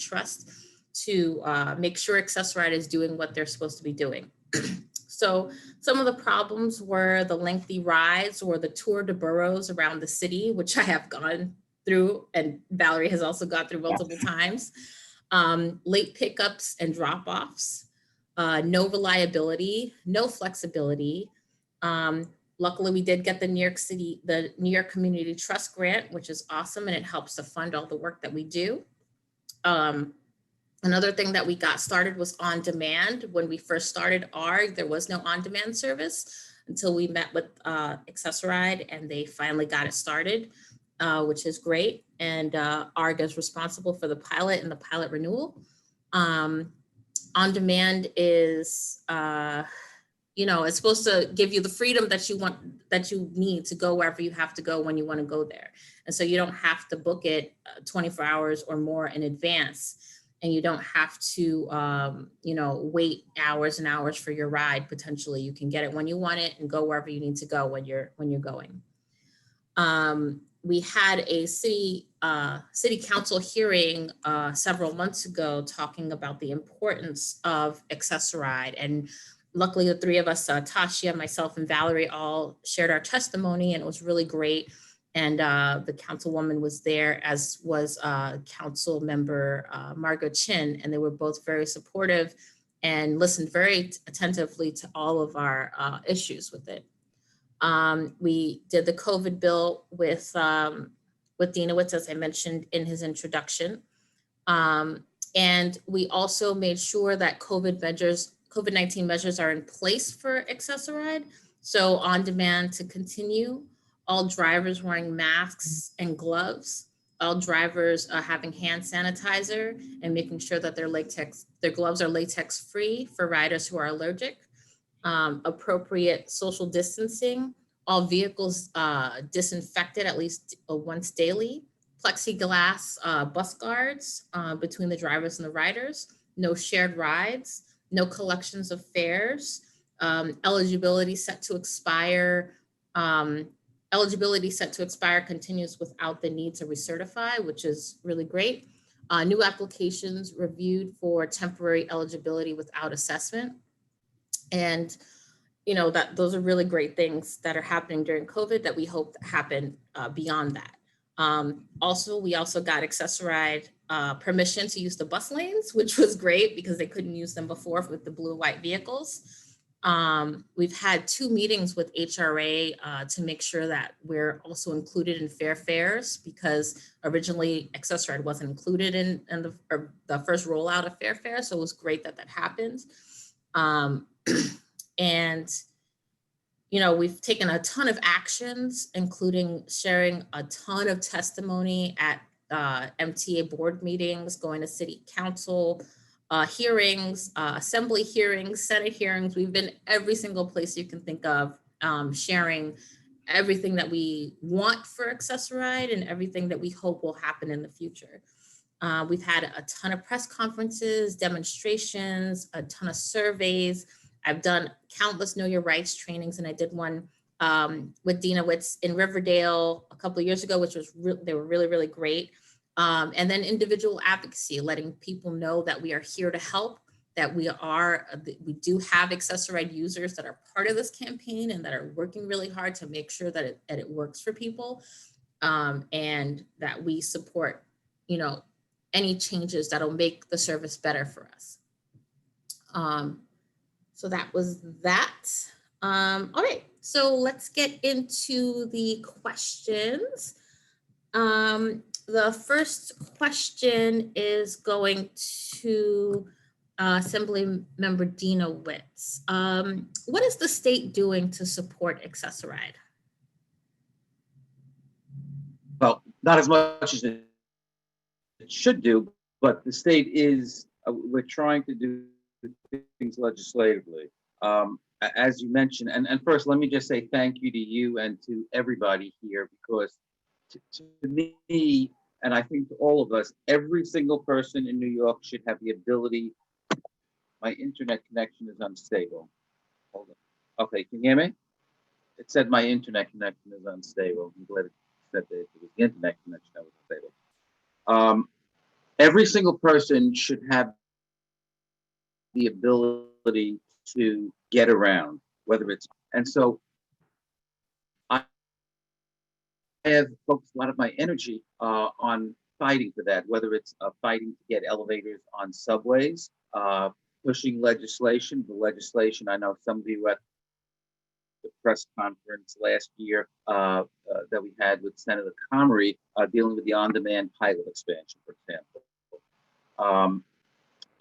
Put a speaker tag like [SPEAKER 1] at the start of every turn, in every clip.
[SPEAKER 1] trust to make sure AccessARide is doing what they're supposed to be doing. So some of the problems were the lengthy rides or the tour de boroughs around the city, which I have gone through, and Valerie has also gone through multiple times. Late pickups and drop-offs, no reliability, no flexibility. Luckily, we did get the New York Community Trust Grant, which is awesome, and it helps to fund all the work that we do. Another thing that we got started was on demand. When we first started AARRG, there was no on-demand service until we met with AccessARide, and they finally got it started, which is great. And AARRG is responsible for the pilot and the pilot renewal. On demand is, it's supposed to give you the freedom that you need to go wherever you have to go when you want to go there. And so you don't have to book it 24 hours or more in advance. And you don't have to, wait hours and hours for your ride. Potentially, you can get it when you want it and go wherever you need to go when you're going. We had a city council hearing several months ago talking about the importance of AccessARide, and luckily the three of us, Tasha, myself, and Valerie, all shared our testimony, and it was really great. And the councilwoman was there, as was council member Margaret Chin, and they were both very supportive and listened very attentively to all of our issues with it. We did the COVID bill with Dinowitz, as I mentioned in his introduction. And we also made sure that COVID-19 measures are in place for AccessARide. So on demand to continue, all drivers wearing masks and gloves, all drivers having hand sanitizer, and making sure that their gloves are latex free for riders who are allergic. Appropriate social distancing, all vehicles disinfected at least once daily, plexiglass bus guards between the drivers and the riders, no shared rides, no collections of fares, eligibility set to expire. Eligibility set to expire continues without the need to recertify, which is really great. New applications reviewed for temporary eligibility without assessment. And those are really great things that are happening during COVID that we hope happen beyond that. We also got AccessARide permission to use the bus lanes, which was great because they couldn't use them before with the blue and white vehicles. We've had 2 meetings with HRA to make sure that we're also included in fair fares, because originally AccessARide wasn't included in the first rollout of fair fares. So it was great that happened. And, we've taken a ton of actions, including sharing a ton of testimony at MTA board meetings, going to city council hearings, assembly hearings, Senate hearings. We've been every single place you can think of, sharing everything that we want for AccessARide and everything that we hope will happen in the future. We've had a ton of press conferences, demonstrations, a ton of surveys. I've done countless Know Your Rights trainings, and I did one with Dinowitz in Riverdale a couple of years ago, which was they were really, really great. And then individual advocacy, letting people know that we are here to help, that we do have AccessARide users that are part of this campaign and that are working really hard to make sure that it works for people, and that we support, any changes that'll make the service better for us. So that was that. All right, so let's get into the questions. The first question is going to Assembly Member Dinowitz. What is the state doing to support AccessARide?
[SPEAKER 2] Well, not as much as it should do, but the state is, we're trying to do things legislatively. As you mentioned, and first, let me just say thank you to you and to everybody here, because to me, and I think to all of us, every single person in New York should have the ability. My internet connection is unstable. Hold on. Okay, can you hear me? It said my internet connection is unstable. I'm glad it said that it was the internet connection that was unstable. every single person should have the ability to get around, whether it's, and so I have focused a lot of my energy on fighting for that, whether it's fighting to get elevators on subways, pushing legislation. The legislation, I know some of you at the press conference last year that we had with Senator Comrie dealing with the on-demand pilot expansion, for example.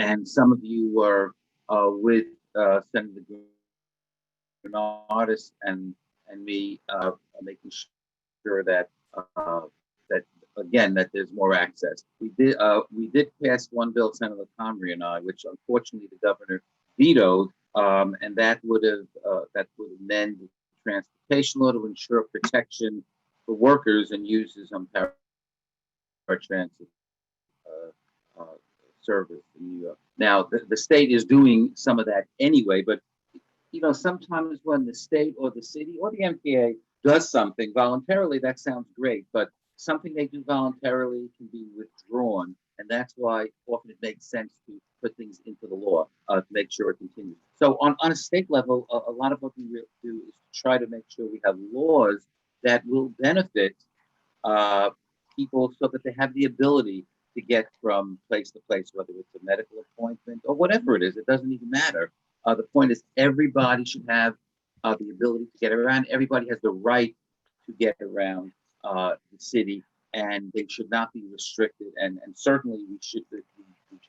[SPEAKER 2] And some of you were with Senator Bernardis and me making sure that that again that there's more access. We did pass one bill, Senator Comrie and I, which unfortunately the governor vetoed, and that would amend the transportation law to ensure protection for workers and users on paratransit service in New York. Now, the state is doing some of that anyway, but sometimes when the state or the city or the MTA does something voluntarily, that sounds great, but something they do voluntarily can be withdrawn, and that's why often it makes sense to put things into the law to make sure it continues. So on a state level, a lot of what we do is try to make sure we have laws that will benefit people so that they have the ability to get from place to place, whether it's a medical appointment or whatever it is. It doesn't even matter. The point is everybody should have the ability to get around. Everybody has the right to get around the city, and they should not be restricted. And certainly the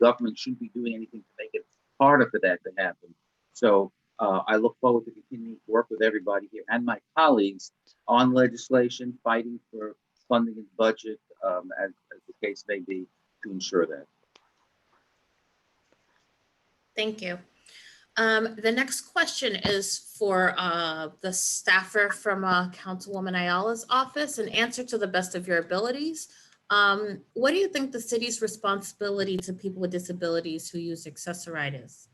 [SPEAKER 2] government shouldn't be doing anything to make it harder for that to happen. So I look forward to continuing to work with everybody here and my colleagues on legislation, fighting for funding and budget, as the case may be, to ensure that.
[SPEAKER 1] Thank you. The next question is for the staffer from Councilwoman Ayala's office. In answer to the best of your abilities, what do you think the city's responsibility to people with disabilities who use AccessARide is?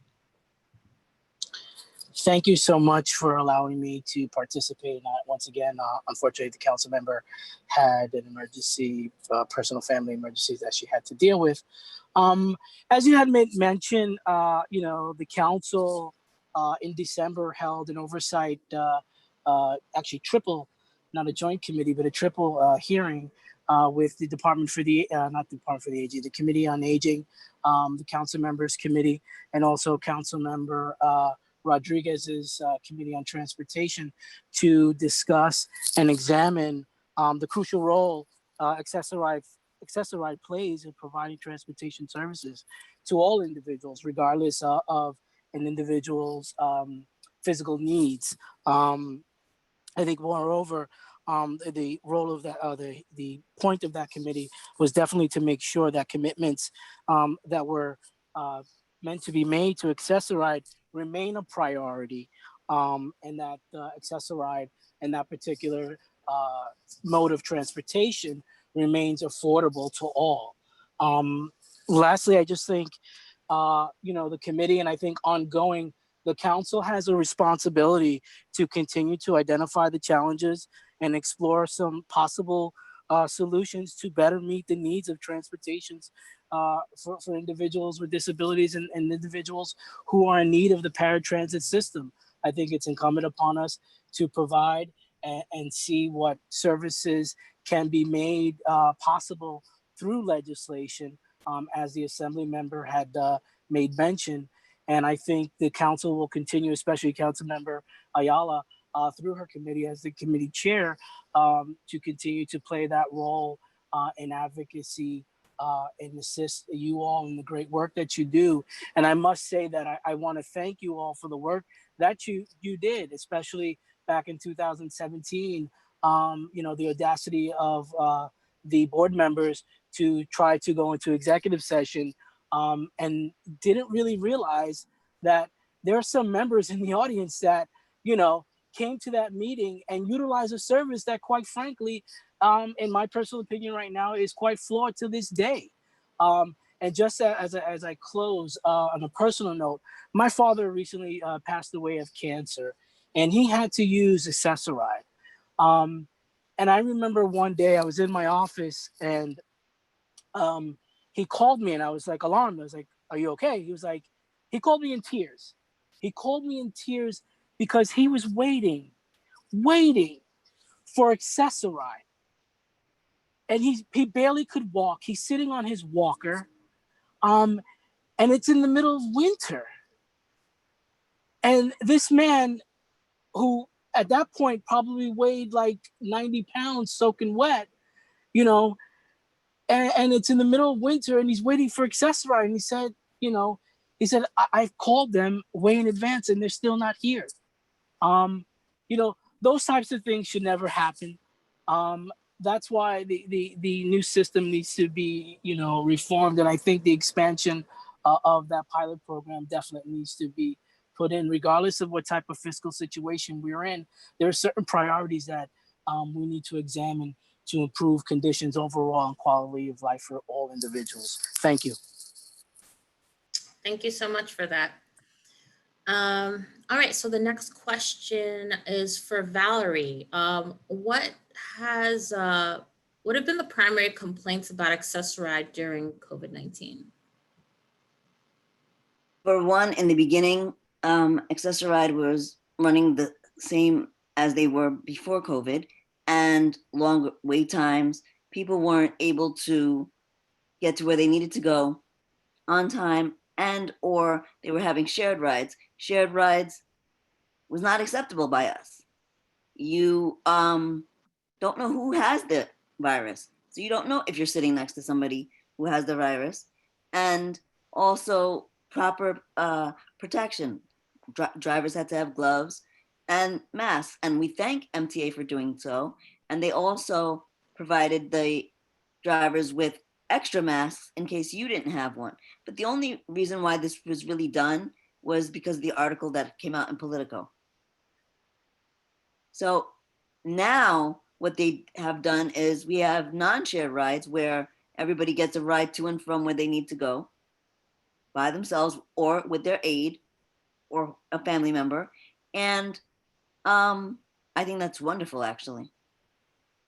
[SPEAKER 3] Thank you so much for allowing me to participate. Once again, unfortunately, the council member had an emergency, personal family emergency that she had to deal with. As you had mentioned, the council in December held an oversight, actually triple, not a joint committee, but a triple hearing with the Department for the, not the Department for the Aging, the Committee on Aging, the Council Members Committee, and also Council Member Rodriguez's Committee on Transportation to discuss and examine the crucial role AccessARide plays in providing transportation services to all individuals, regardless of an individual's physical needs. I think, moreover, the role of that, the point of that committee was definitely to make sure that commitments that were meant to be made to AccessARide remain a priority, and that AccessARide and that particular mode of transportation remains affordable to all. Lastly, I just think, the committee, and I think ongoing, the council has a responsibility to continue to identify the challenges and explore some possible solutions to better meet the needs of transportations for individuals with disabilities and individuals who are in need of the paratransit system. I think it's incumbent upon us to provide and see what services can be made possible through legislation, as the assembly member had made mention. And I think the council will continue, especially Council Member Ayala, through her committee as the committee chair, to continue to play that role in advocacy and assist you all in the great work that you do. And I must say that I want to thank you all for the work that you did, especially back in 2017, the audacity of the board members to try to go into executive session and didn't really realize that there are some members in the audience that, came to that meeting and utilized a service that, quite frankly, in my personal opinion right now, is quite flawed to this day. And just as I close on a personal note, my father recently passed away of cancer, and he had to use AccessARide. And I remember one day I was in my office, and he called me and I was like alarmed. I was like, "Are you okay?" He was like, he called me in tears. He called me in tears because he was waiting for AccessARide. And he barely could walk. He's sitting on his walker. And it's in the middle of winter. And this man, who at that point probably weighed like 90 pounds soaking wet, you know, and it's in the middle of winter and he's waiting for AccessARide. And he said, I've called them way in advance and they're still not here. Those types of things should never happen. That's why the new system needs to be, reformed. And I think the expansion of that pilot program definitely needs to be put in, regardless of what type of fiscal situation we're in. There are certain priorities that we need to examine to improve conditions overall and quality of life for all individuals. Thank you.
[SPEAKER 1] Thank you so much for that. All right, so the next question is for Valerie. What have been the primary complaints about AccessARide during COVID-19?
[SPEAKER 4] For one, in the beginning, AccessARide was running the same as they were before COVID, and long wait times. People weren't able to get to where they needed to go on time, and or they were having shared rides. Shared rides was not acceptable by us. You don't know who has the virus. So you don't know if you're sitting next to somebody who has the virus. And also proper protection. Drivers had to have gloves and masks. And we thank MTA for doing so. And they also provided the drivers with extra masks in case you didn't have one. But the only reason why this was really done was because of the article that came out in Politico. So now what they have done is we have non-shared rides where everybody gets a ride to and from where they need to go by themselves or with their aide or a family member. And I think that's wonderful, actually.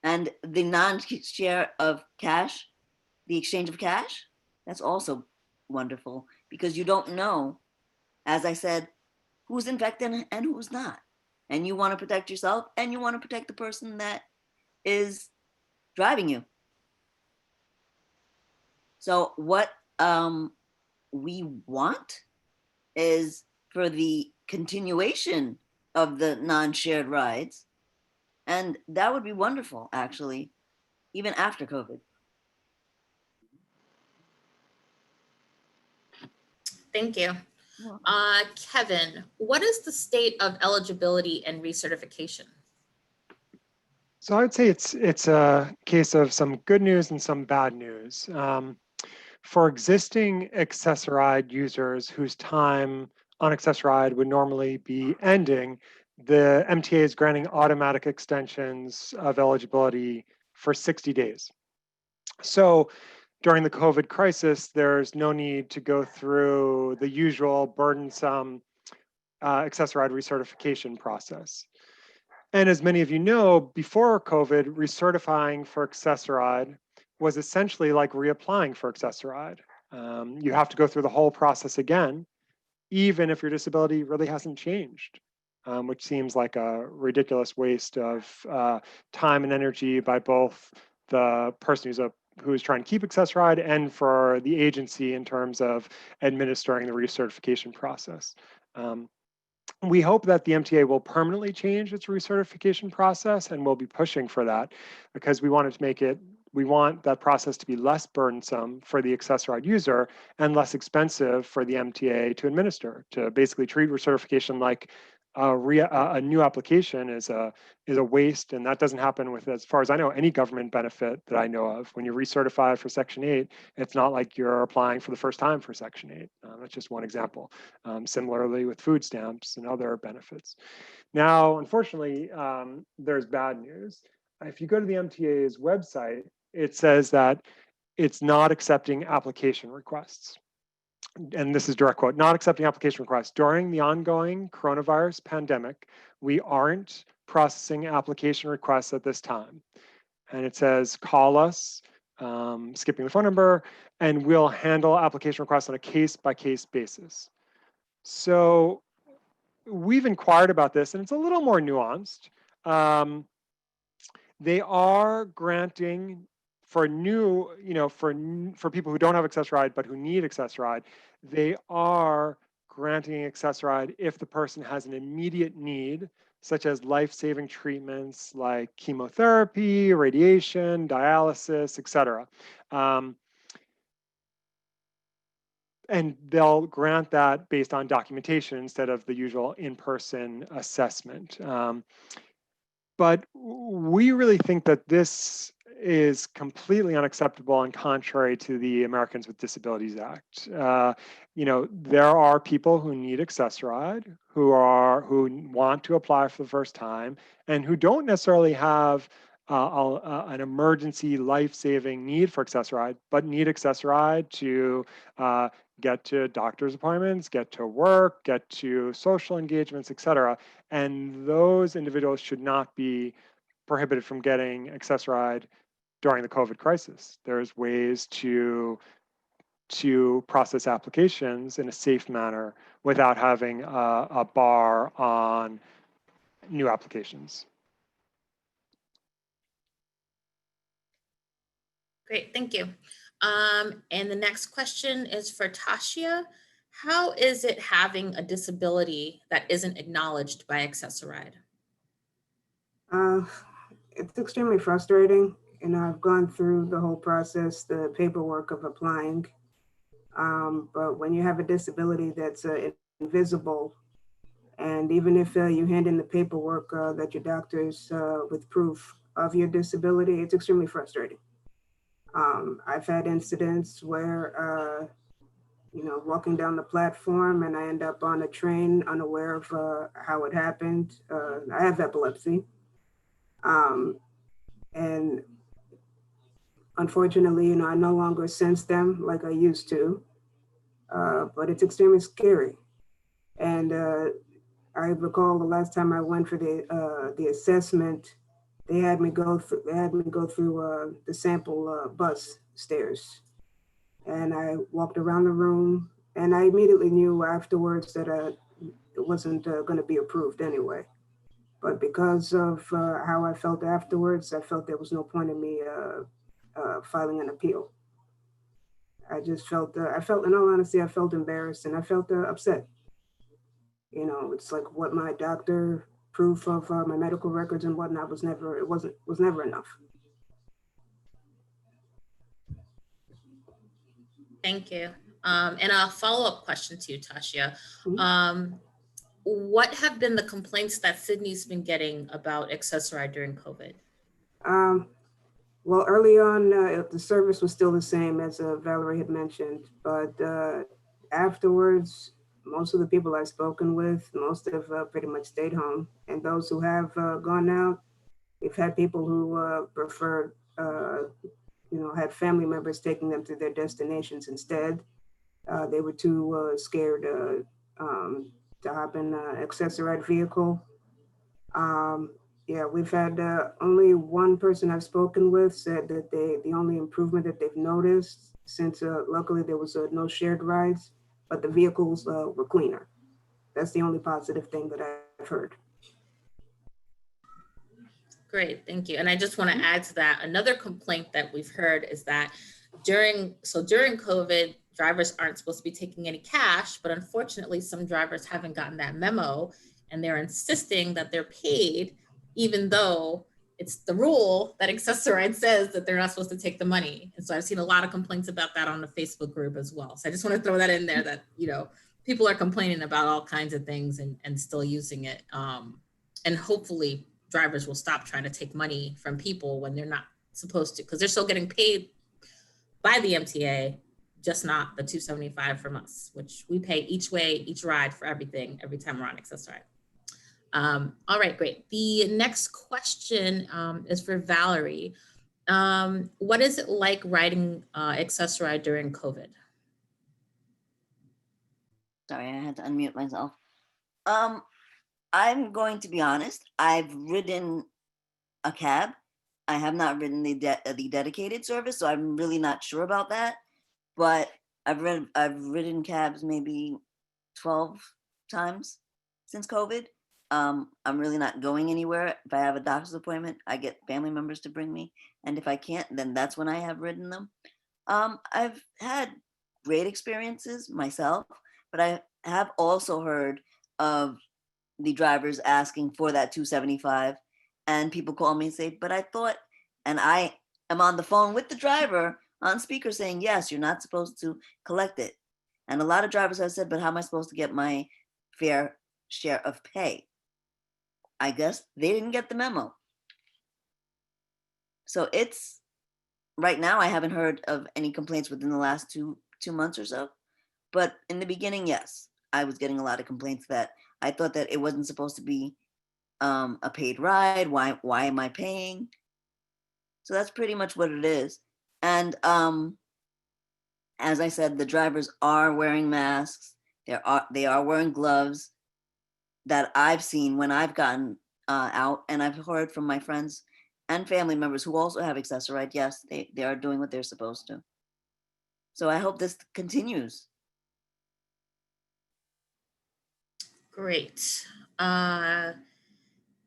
[SPEAKER 4] And the non-share of cash, the exchange of cash, that's also wonderful because you don't know, as I said, who's infected and who's not. And you want to protect yourself and you want to protect the person that is driving you. So what we want is for the continuation of the non-shared rides. And that would be wonderful, actually, even after COVID.
[SPEAKER 1] Thank you. Kevin, what is the state of eligibility and recertification?
[SPEAKER 5] So I'd say it's a case of some good news and some bad news. For existing AccessARide users whose time on AccessARide would normally be ending, the MTA is granting automatic extensions of eligibility for 60 days. So during the COVID crisis, there's no need to go through the usual burdensome AccessARide recertification process. And as many of you know, before COVID, recertifying for AccessARide was essentially like reapplying for AccessARide. You have to go through the whole process again, even if your disability really hasn't changed, which seems like a ridiculous waste of time and energy by both the person who's trying to keep AccessARide and for the agency in terms of administering the recertification process. We hope that the MTA will permanently change its recertification process, and we'll be pushing for that because we want that process to be less burdensome for the AccessARide user and less expensive for the MTA to administer, to basically treat recertification like a new application is a waste, and that doesn't happen with, as far as I know, any government benefit that I know of. When you recertify for Section 8, it's not like you're applying for the first time for Section 8. That's just one example. Similarly with food stamps and other benefits. Now, unfortunately, there's bad news. If you go to the MTA's website, it says that it's not accepting application requests. And this is direct quote, not accepting application requests. During the ongoing coronavirus pandemic, we aren't processing application requests at this time. And it says, call us skipping the phone number, and we'll handle application requests on a case-by-case basis. So we've inquired about this, and it's a little more nuanced. They are granting for new, for people who don't have AccessARide but who need AccessARide, they are granting AccessARide if the person has an immediate need, such as life-saving treatments like chemotherapy, radiation, dialysis, etc. And they'll grant that based on documentation instead of the usual in-person assessment. But we really think that this is completely unacceptable and contrary to the Americans with Disabilities Act. There are people who need AccessARide, who want to apply for the first time, and who don't necessarily have an emergency life-saving need for AccessARide, but need AccessARide to get to doctor's appointments, get to work, get to social engagements, etc. And those individuals should not be prohibited from getting AccessARide during the COVID crisis. There's ways to process applications in a safe manner without having a bar on new applications.
[SPEAKER 1] Great, thank you. And the next question is for Tasha. How is it having a disability that isn't acknowledged by AccessARide?
[SPEAKER 6] It's extremely frustrating. I've gone through the whole process, the paperwork of applying. But when you have a disability that's invisible, and even if you hand in the paperwork that your doctors with proof of your disability, it's extremely frustrating. I've had incidents where, walking down the platform and I end up on a train unaware of how it happened. I have epilepsy. And unfortunately, I no longer sense them like I used to, but it's extremely scary. And I recall the last time I went for the assessment, they had me go through the sample bus stairs, and I walked around the room, and I immediately knew afterwards that it wasn't going to be approved anyway. But because of how I felt afterwards, I felt there was no point in me filing an appeal. I just felt, in all honesty, I felt embarrassed and I felt upset. It's like what my doctor proof of my medical records and whatnot was never enough.
[SPEAKER 1] Thank you. And a follow-up question to you, Tasha. What have been the complaints that Sydney's been getting about AccessARide during COVID?
[SPEAKER 6] Well, early on, the service was still the same as Valerie had mentioned, but afterwards, most of the people I've spoken with, most have pretty much stayed home. And those who have gone out, we've had people who preferred, had family members taking them to their destinations instead. They were too scared to hop in an AccessARide vehicle. Yeah, we've had only one person I've spoken with said that the only improvement that they've noticed since luckily there was no shared rides, but the vehicles were cleaner. That's the only positive thing that I've heard.
[SPEAKER 1] Great, thank you. And I just want to add to that, another complaint that we've heard is that during COVID, drivers aren't supposed to be taking any cash, but unfortunately some drivers haven't gotten that memo and they're insisting that they're paid even though it's the rule that AccessARide says that they're not supposed to take the money. And so I've seen a lot of complaints about that on the Facebook group as well. So I just want to throw that in there that, people are complaining about all kinds of things and still using it. And hopefully drivers will stop trying to take money from people when they're not supposed to, because they're still getting paid by the MTA, just not the $275 from us, which we pay each way, each ride for everything, every time we're on AccessARide. All right, great. The next question is for Valerie. What is it like riding AccessARide during COVID?
[SPEAKER 4] Sorry, I had to unmute myself. I'm going to be honest. I've ridden a cab I have not ridden the dedicated service, so I'm really not sure about that. But I've ridden cabs maybe 12 times since COVID. I'm really not going anywhere. If I have a doctor's appointment, I get family members to bring me, and if I can't, then that's when I have ridden them. I've had great experiences myself, but I have also heard of the drivers asking for that 275, and people call me and say, but I thought, and I am on the phone with the driver on speaker saying, yes, you're not supposed to collect it. And a lot of drivers have said, but how am I supposed to get my fair share of pay? I guess they didn't get the memo. So it's right now, I haven't heard of any complaints within the last two months or so. But in the beginning, yes, I was getting a lot of complaints that I thought that it wasn't supposed to be a paid ride. Why am I paying? So that's pretty much what it is. And as I said, the drivers are wearing masks. They are wearing gloves that I've seen when I've gotten out, and I've heard from my friends and family members who also have AccessARide. Yes, they are doing what they're supposed to. So I hope this continues.
[SPEAKER 1] Great.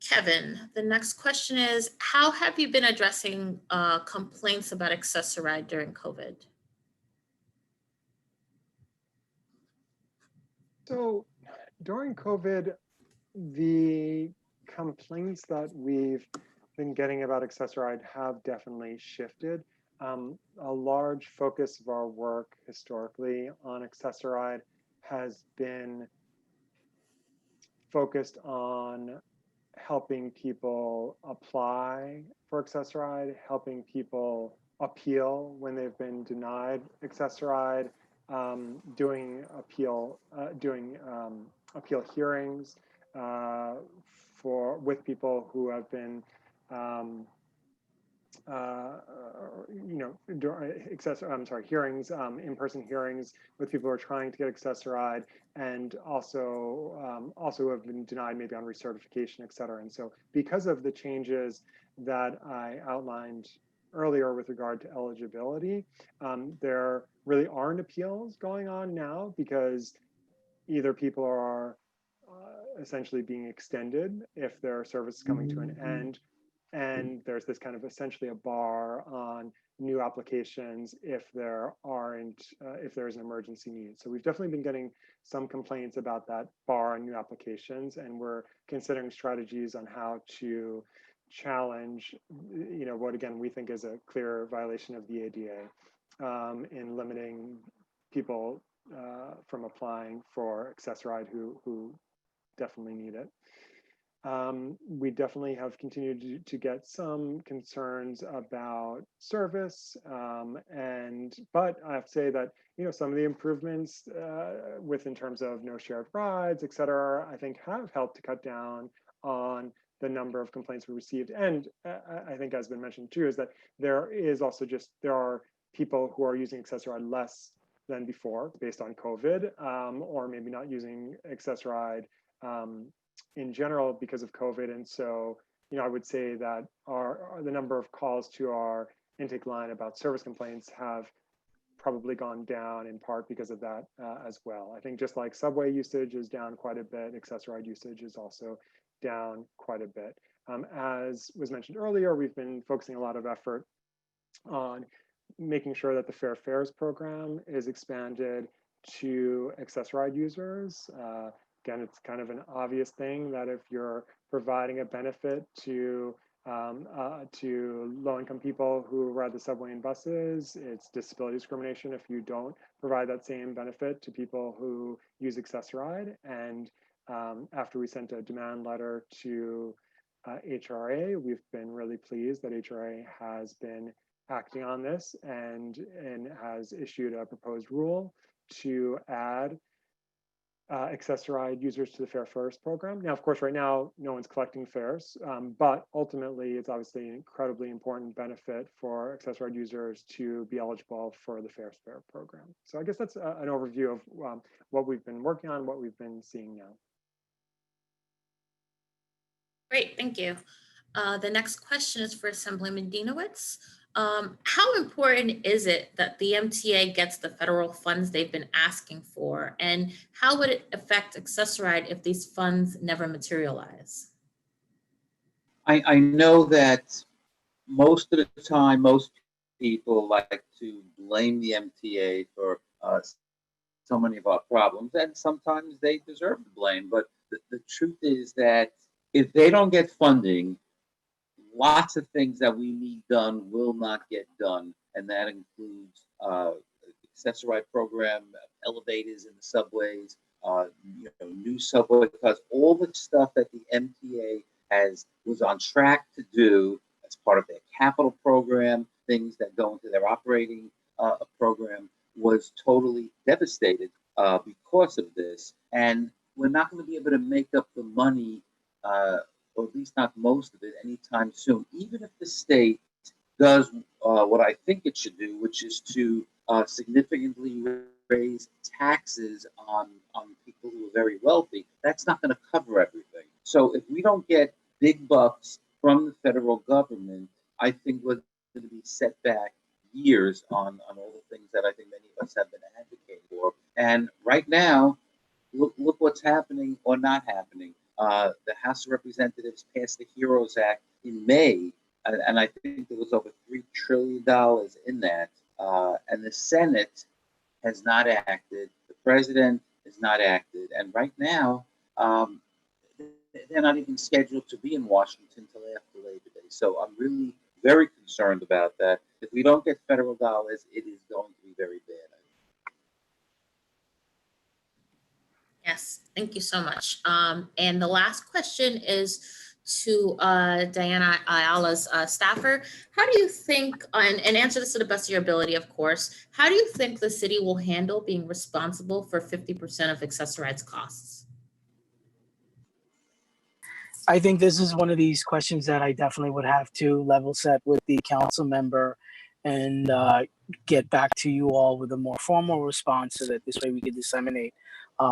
[SPEAKER 1] Kevin, the next question is, how have you been addressing complaints about AccessARide during COVID?
[SPEAKER 5] So during COVID, the complaints that we've been getting about AccessARide have definitely shifted. A large focus of our work historically on AccessARide has been focused on helping people apply for AccessARide, helping people appeal when they've been denied AccessARide, doing appeal hearings with people who have been hearings, in-person hearings with people who are trying to get AccessARide, and also have been denied maybe on recertification, et cetera. And so because of the changes that I outlined earlier with regard to eligibility, there really aren't appeals going on now, because either people are essentially being extended if their service is coming to an end, and there's this kind of essentially a bar on new applications if there is an emergency need. So we've definitely been getting some complaints about that bar on new applications, and we're considering strategies on how to challenge, what again we think is a clear violation of the ADA in limiting people from applying for AccessARide who definitely need it. We definitely have continued to get some concerns about service, but I have to say that some of the improvements in terms of NonShared Rides, et cetera, I think have helped to cut down on the number of complaints we received. And I think, as been mentioned too, is that there are people who are using AccessARide less than before based on COVID, or maybe not using AccessARide in general because of COVID. And so, I would say that the number of calls to our intake line about service complaints have probably gone down in part because of that as well. I think just like subway usage is down quite a bit, AccessARide usage is also down quite a bit. As was mentioned earlier, we've been focusing a lot of effort on making sure that the Fair Fares program is expanded to AccessARide users. Again, it's kind of an obvious thing that if you're providing a benefit to low-income people who ride the subway and buses, it's disability discrimination if you don't provide that same benefit to people who use AccessARide. And after we sent a demand letter to HRA, we've been really pleased that HRA has been acting on this and has issued a proposed rule to add AccessARide users to the Fair Fares program. Now, of course, right now, no one's collecting fares, but ultimately, it's obviously an incredibly important benefit for AccessARide users to be eligible for the Fair Fare program. So I guess that's an overview of what we've been working on, what we've been seeing now.
[SPEAKER 1] Great, thank you. The next question is for Assemblyman Dinowitz. How important is it that the MTA gets the federal funds they've been asking for? And how would it affect AccessARide if these funds never materialize?
[SPEAKER 2] I know that most of the time, most people like to blame the MTA for so many of our problems, and sometimes they deserve the blame. But the truth is that if they don't get funding, lots of things that we need done will not get done, and that includes AccessARide program, elevators in the subways, new subway cars, all the stuff that the MTA was on track to do as part of their capital program, things that go into their operating program, was totally devastated because of this. And we're not going to be able to make up the money, or at least not most of it, anytime soon, even if the state does what I think it should do, which is to significantly raise taxes on people who are very wealthy. That's not going to cover everything. So if we don't get big bucks from the federal government, I think we're going to be set back years on all the things that I think many of us have been advocating for. And right now, look what's happening or not happening. The House of Representatives passed the HEROES Act in May, and I think there was over $3 trillion in that. And the Senate has not acted. The president has not acted. And right now, they're not even scheduled to be in Washington until after Labor Day. So I'm really very concerned about that. If we don't get federal dollars, it is going to be very bad.
[SPEAKER 1] Yes, thank you so much. And the last question is to Diana Ayala's staffer. How do you think, and answer this to the best of your ability, of course, how do you think the city will handle being responsible for 50% of AccessARide's costs?
[SPEAKER 3] I think this is one of these questions that I definitely would have to level set with the council member and get back to you all with a more formal response so that this way we can disseminate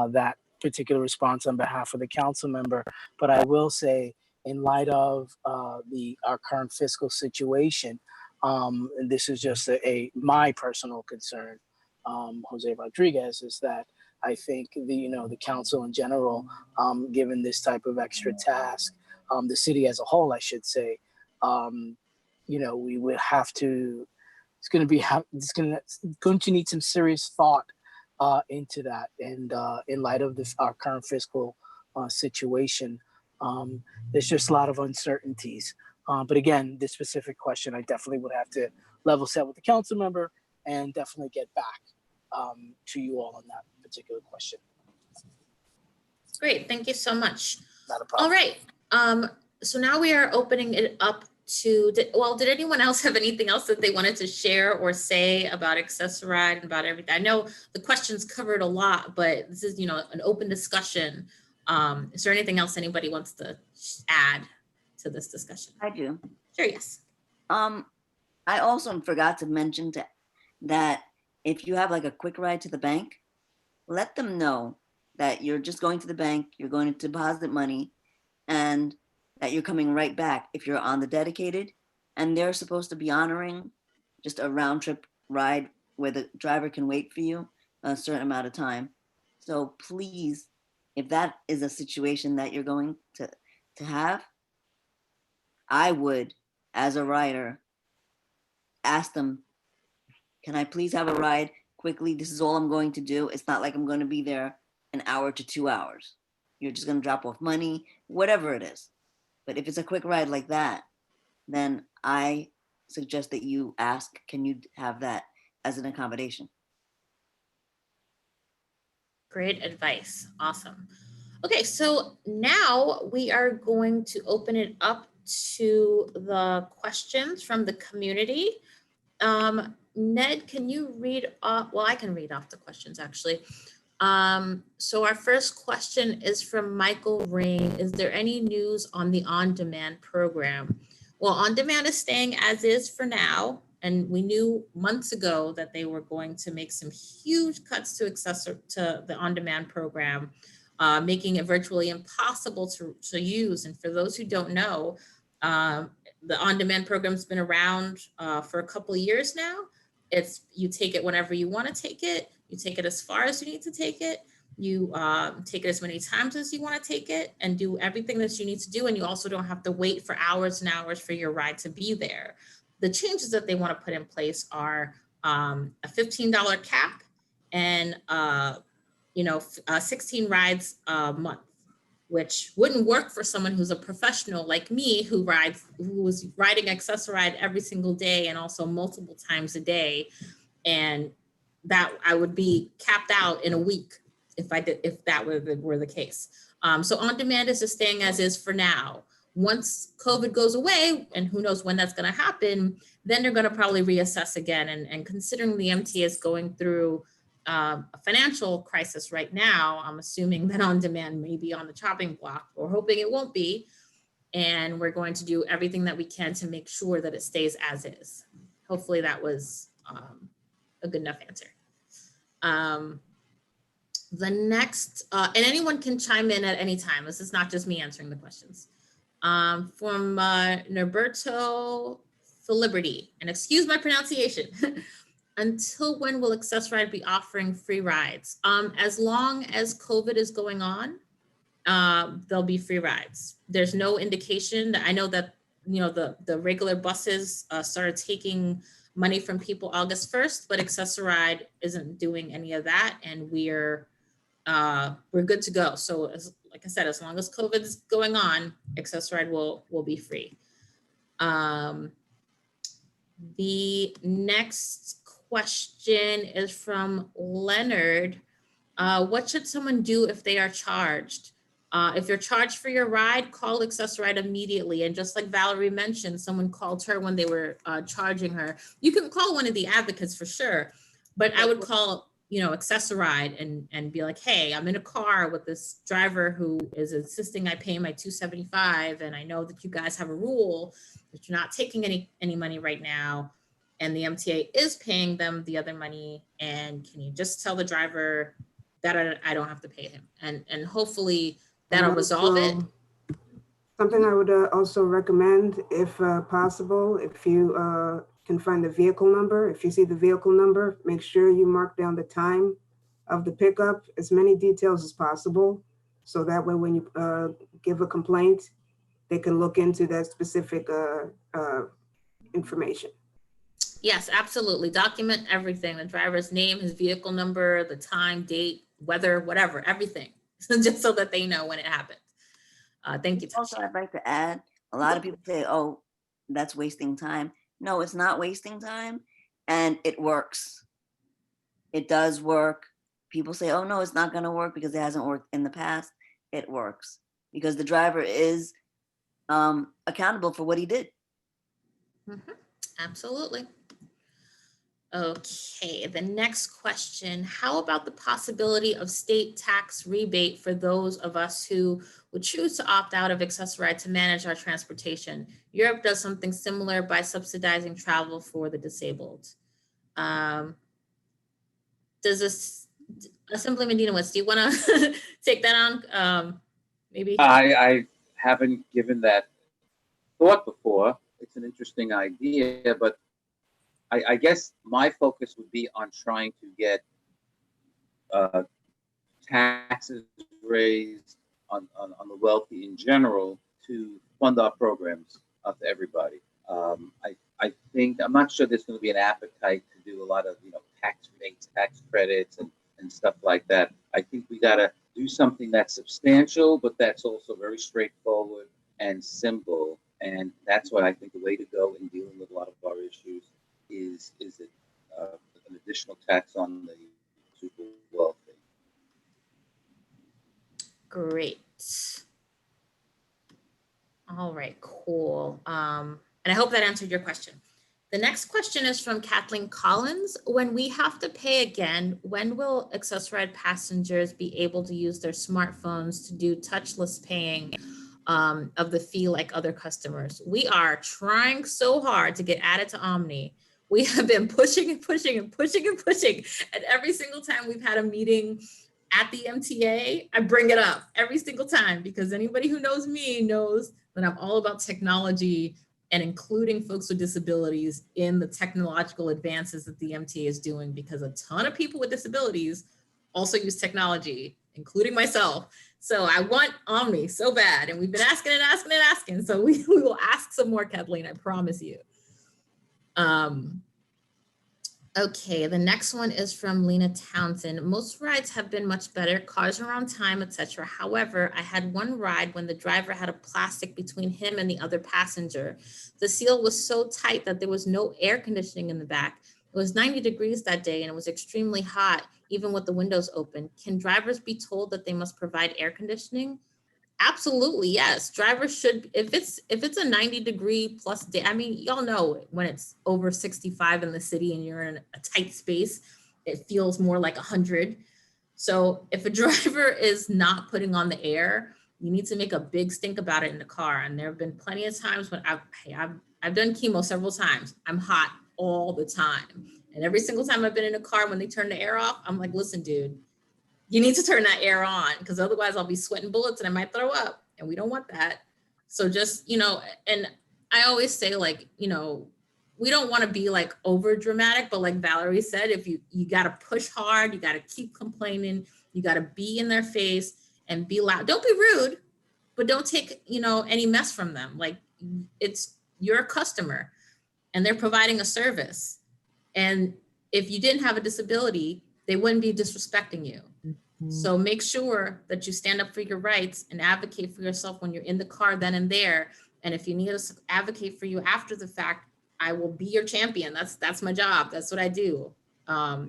[SPEAKER 3] that particular response on behalf of the council member. But I will say, in light of our current fiscal situation, and this is just my personal concern, Jose Rodriguez, is that I think the council in general, given this type of extra task, the city as a whole, I should say, we would have to. It's going to need some serious thought into that, and in light of our current fiscal situation, there's just a lot of uncertainties. But again, this specific question, I definitely would have to level set with the council member and definitely get back to you all on that particular question.
[SPEAKER 1] Great, thank you so much.
[SPEAKER 3] Not a problem.
[SPEAKER 1] All right, so now we are opening it up to, did anyone else have anything else that they wanted to share or say about AccessARide and about everything? I know the questions covered a lot, but this is, an open discussion. Is there anything else anybody wants to add to this discussion?
[SPEAKER 4] I do.
[SPEAKER 1] Sure, yes.
[SPEAKER 4] I also forgot to mention that if you have like a quick ride to the bank, let them know that you're just going to the bank, you're going to deposit money, and that you're coming right back if you're on the dedicated, and they're supposed to be honoring just a round trip ride where the driver can wait for you a certain amount of time. So please, if that is a situation that you're going to have, I would, as a rider, ask them, can I please have a ride quickly? This is all I'm going to do. It's not like I'm going to be there an hour to 2 hours. You're just going to drop off money, whatever it is. But if it's a quick ride like that, then I suggest that you ask, can you have that as an accommodation?
[SPEAKER 1] Great advice. Awesome. Okay, so now we are going to open it up to the questions from the community. Ned, can you read off? Well, I can read off the questions actually. So our first question is from Michael Ring. Is there any news on the on-demand program? Well, on-demand is staying as is for now. And we knew months ago that they were going to make some huge cuts to the on-demand program, making it virtually impossible to use. And for those who don't know, The on-demand program's been around for a couple of years now. It's you take it whenever you want to take it. You take it as far as you need to take it. You take it as many times as you want to take it and do everything that you need to do. And you also don't have to wait for hours and hours for your ride to be there. The changes that they want to put in place are a $15 cap and 16 rides a month, which wouldn't work for someone who's a professional like me who was riding AccessARide every single day and also multiple times a day. And that I would be capped out in a week if that were the case. So on demand is just staying as is for now. Once COVID goes away, and who knows when that's going to happen, then they're going to probably reassess again. And considering the MTA is going through a financial crisis right now, I'm assuming that on demand may be on the chopping block. We're hoping it won't be. And we're going to do everything that we can to make sure that it stays as is. Hopefully that was a good enough answer. The next, and anyone can chime in at any time. This is not just me answering the questions. From Norberto Filiberty, and excuse my pronunciation. Until when will AccessARide be offering free rides? As long as COVID is going on, there'll be free rides. There's no indication that I know that, the regular buses started taking money from people August 1st, but AccessARide isn't doing any of that. And we're good to go. So like I said, as long as COVID is going on, AccessARide will be free. The next question is from Leonard. What should someone do if they are charged? If you're charged for your ride, call AccessARide immediately. And just like Valerie mentioned, someone called her when they were charging her. You can call one of the advocates for sure, but I would call AccessARide and be like, hey, I'm in a car with this driver who is insisting I pay my $275, and I know that you guys have a rule that you're not taking any money right now, and the MTA is paying them the other money, and can you just tell the driver that I don't have to pay him, and hopefully that'll resolve it.
[SPEAKER 6] Something I would also recommend, if possible, if you can find the vehicle number. If you see the vehicle number, make sure you mark down the time of the pickup, as many details as possible. So that way, when you give a complaint, they can look into that specific information.
[SPEAKER 1] Yes, absolutely. Document everything, the driver's name, his vehicle number, the time, date, weather, whatever, everything, just so that they know when it happened. Thank you, Tasha.
[SPEAKER 4] Also, I'd like to add, a lot of people say, oh, that's wasting time. No, it's not wasting time, and it works. It does work. People say, oh, no, it's not going to work because it hasn't worked in the past. It works because the driver is accountable for what he did.
[SPEAKER 1] Mm-hmm. Absolutely. Okay, the next question. How about the possibility of state tax rebate for those of us who would choose to opt out of AccessARide to manage our transportation? Europe does something similar by subsidizing travel for the disabled. Does this, Assemblyman Dinowitz, do you want to take that on? Maybe?
[SPEAKER 2] I haven't given that thought before. It's an interesting idea, but I guess my focus would be on trying to get taxes raised on the wealthy in general to fund our programs to everybody. I think, I'm not sure there's going to be an appetite to do a lot of tax rates, tax credits, and stuff like that. I think we got to do something that's substantial, but that's also very straightforward and simple. And that's why I think the way to go in dealing with a lot of our issues is an additional tax on the super wealthy.
[SPEAKER 1] Great. All right, cool. And I hope that answered your question. The next question is from Kathleen Collins. When we have to pay again, when will AccessARide passengers be able to use their smartphones to do touchless paying of the fee like other customers? We are trying so hard to get added to Omni. We have been pushing and pushing and pushing and pushing. And every single time we've had a meeting at the MTA, I bring it up every single time, because anybody who knows me knows that I'm all about technology and including folks with disabilities in the technological advances that the MTA is doing, because a ton of people with disabilities also use technology, including myself. So I want Omni so bad, and we've been asking and asking and asking. So we will ask some more, Kathleen, I promise you. Okay, the next one is from Lena Townsend. Most rides have been much better, cars are on time, etc. However, I had one ride when the driver had a plastic between him and the other passenger. The seal was so tight that there was no air conditioning in the back. It was 90 degrees that day and it was extremely hot, even with the windows open. Can drivers be told that they must provide air conditioning? Absolutely, yes. Drivers should, if it's a 90-degree plus day, I mean, y'all know when it's over 65 in the city and you're in a tight space, it feels more like 100. So if a driver is not putting on the air, you need to make a big stink about it in the car. And there have been plenty of times when I've done chemo several times. I'm hot all the time. And every single time I've been in a car, when they turn the air off, I'm like, listen, dude, you need to turn that air on, because otherwise I'll be sweating bullets and I might throw up, and we don't want that. So just, and I always say, like, we don't want to be like over dramatic, but like Valerie said, if you got to push hard, you got to keep complaining, you got to be in their face and be loud. Don't be rude, but don't take, any mess from them. Like, you're a customer and they're providing a service. And if you didn't have a disability, they wouldn't be disrespecting you. So make sure that you stand up for your rights and advocate for yourself when you're in the car then and there. And if you need us to advocate for you after the fact, I will be your champion. That's my job. That's what I do.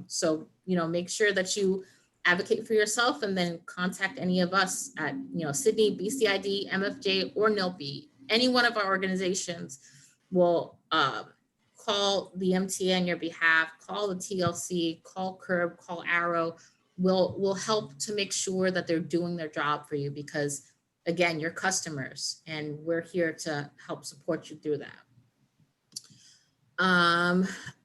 [SPEAKER 1] So, make sure that you advocate for yourself, and then contact any of us at, Sydney, BCID, MFJ, or NILPI. Any one of our organizations will call the MTA on your behalf, call the TLC, call CURB, call Arrow. Will help to make sure that they're doing their job for you, because again, you're customers and we're here to help support you through that.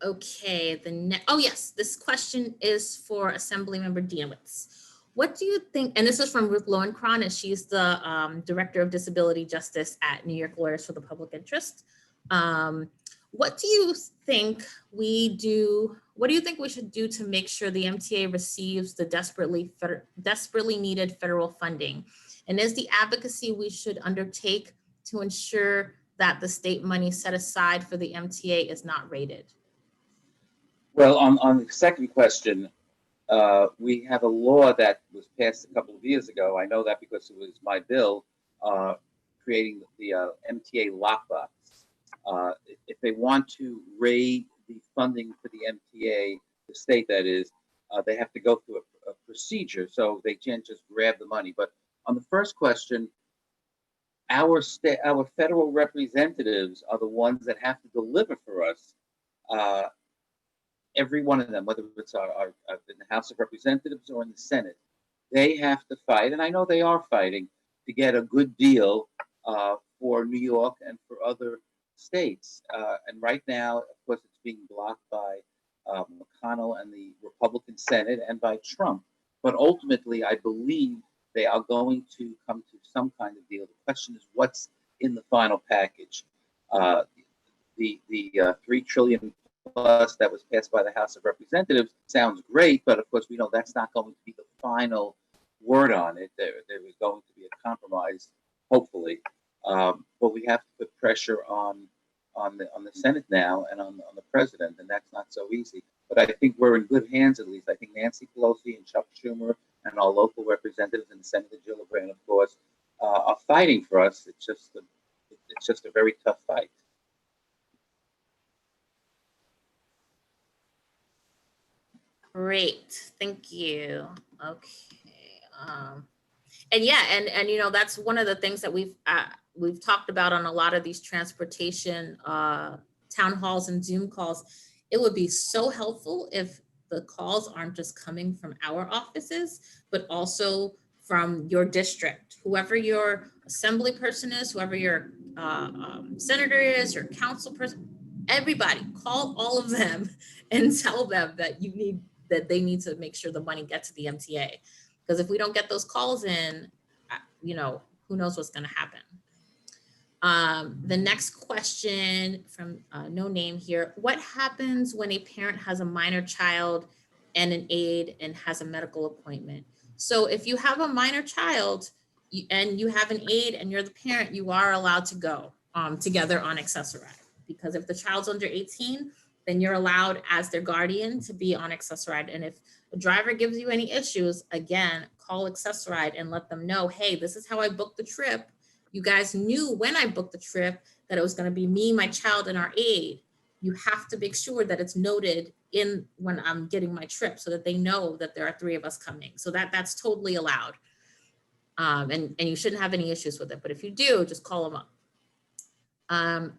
[SPEAKER 1] Okay, oh yes, this question is for Assemblymember Dienowitz. What do you think, and this is from Ruth Lowenkron, and she's the Director of Disability Justice at New York Lawyers for the Public Interest. What do you think we should do to make sure the MTA receives the desperately needed federal funding? And is the advocacy we should undertake to ensure that the state money set aside for the MTA is not raided?
[SPEAKER 2] Well, on the second question, we have a law that was passed a couple of years ago. I know that because it was my bill, creating the MTA lockbox. If they want to raid the funding for the MTA, the state that is, they have to go through a procedure, so they can't just grab the money. But on the first question, our federal representatives are the ones that have to deliver for us. Every one of them, whether it's in the House of Representatives or in the Senate, they have to fight, and I know they are fighting to get a good deal for New York and for other states. And right now, of course, it's being blocked by McConnell and the Republican Senate and by Trump. But ultimately, I believe they are going to come to some kind of deal. The question is, what's in the final package? The $3 trillion plus that was passed by the House of Representatives sounds great, but of course, we know that's not going to be the final word on it. There is going to be a compromise, hopefully. But we have to put pressure on the Senate now and on the president, and that's not so easy. But I think we're in good hands, at least. I think Nancy Pelosi and Chuck Schumer and our local representatives and Senator Gillibrand, of course, are fighting for us. It's just a very tough fight.
[SPEAKER 1] Great, thank you. Okay, and yeah, and that's one of the things that we've talked about on a lot of these transportation town halls and Zoom calls. It would be so helpful if the calls aren't just coming from our offices, but also from your district, whoever your assembly person is, whoever your senator is, your council person, everybody, call all of them and tell them that they need to make sure the money gets to the MTA. Because if we don't get those calls in, who knows what's going to happen. The next question from no name here. What happens when a parent has a minor child and an aide and has a medical appointment? So if you have a minor child and you have an aide and you're the parent, you are allowed to go together on AccessARide. Because if the child's under 18, then you're allowed as their guardian to be on AccessARide. And if the driver gives you any issues, again, call AccessARide and let them know, hey, this is how I booked the trip. You guys knew when I booked the trip that it was going to be me, my child, and our aide. You have to make sure that it's noted in when I'm getting my trip so that they know that there are 3 of us coming. So that's totally allowed. And you shouldn't have any issues with it. But if you do, just call them up.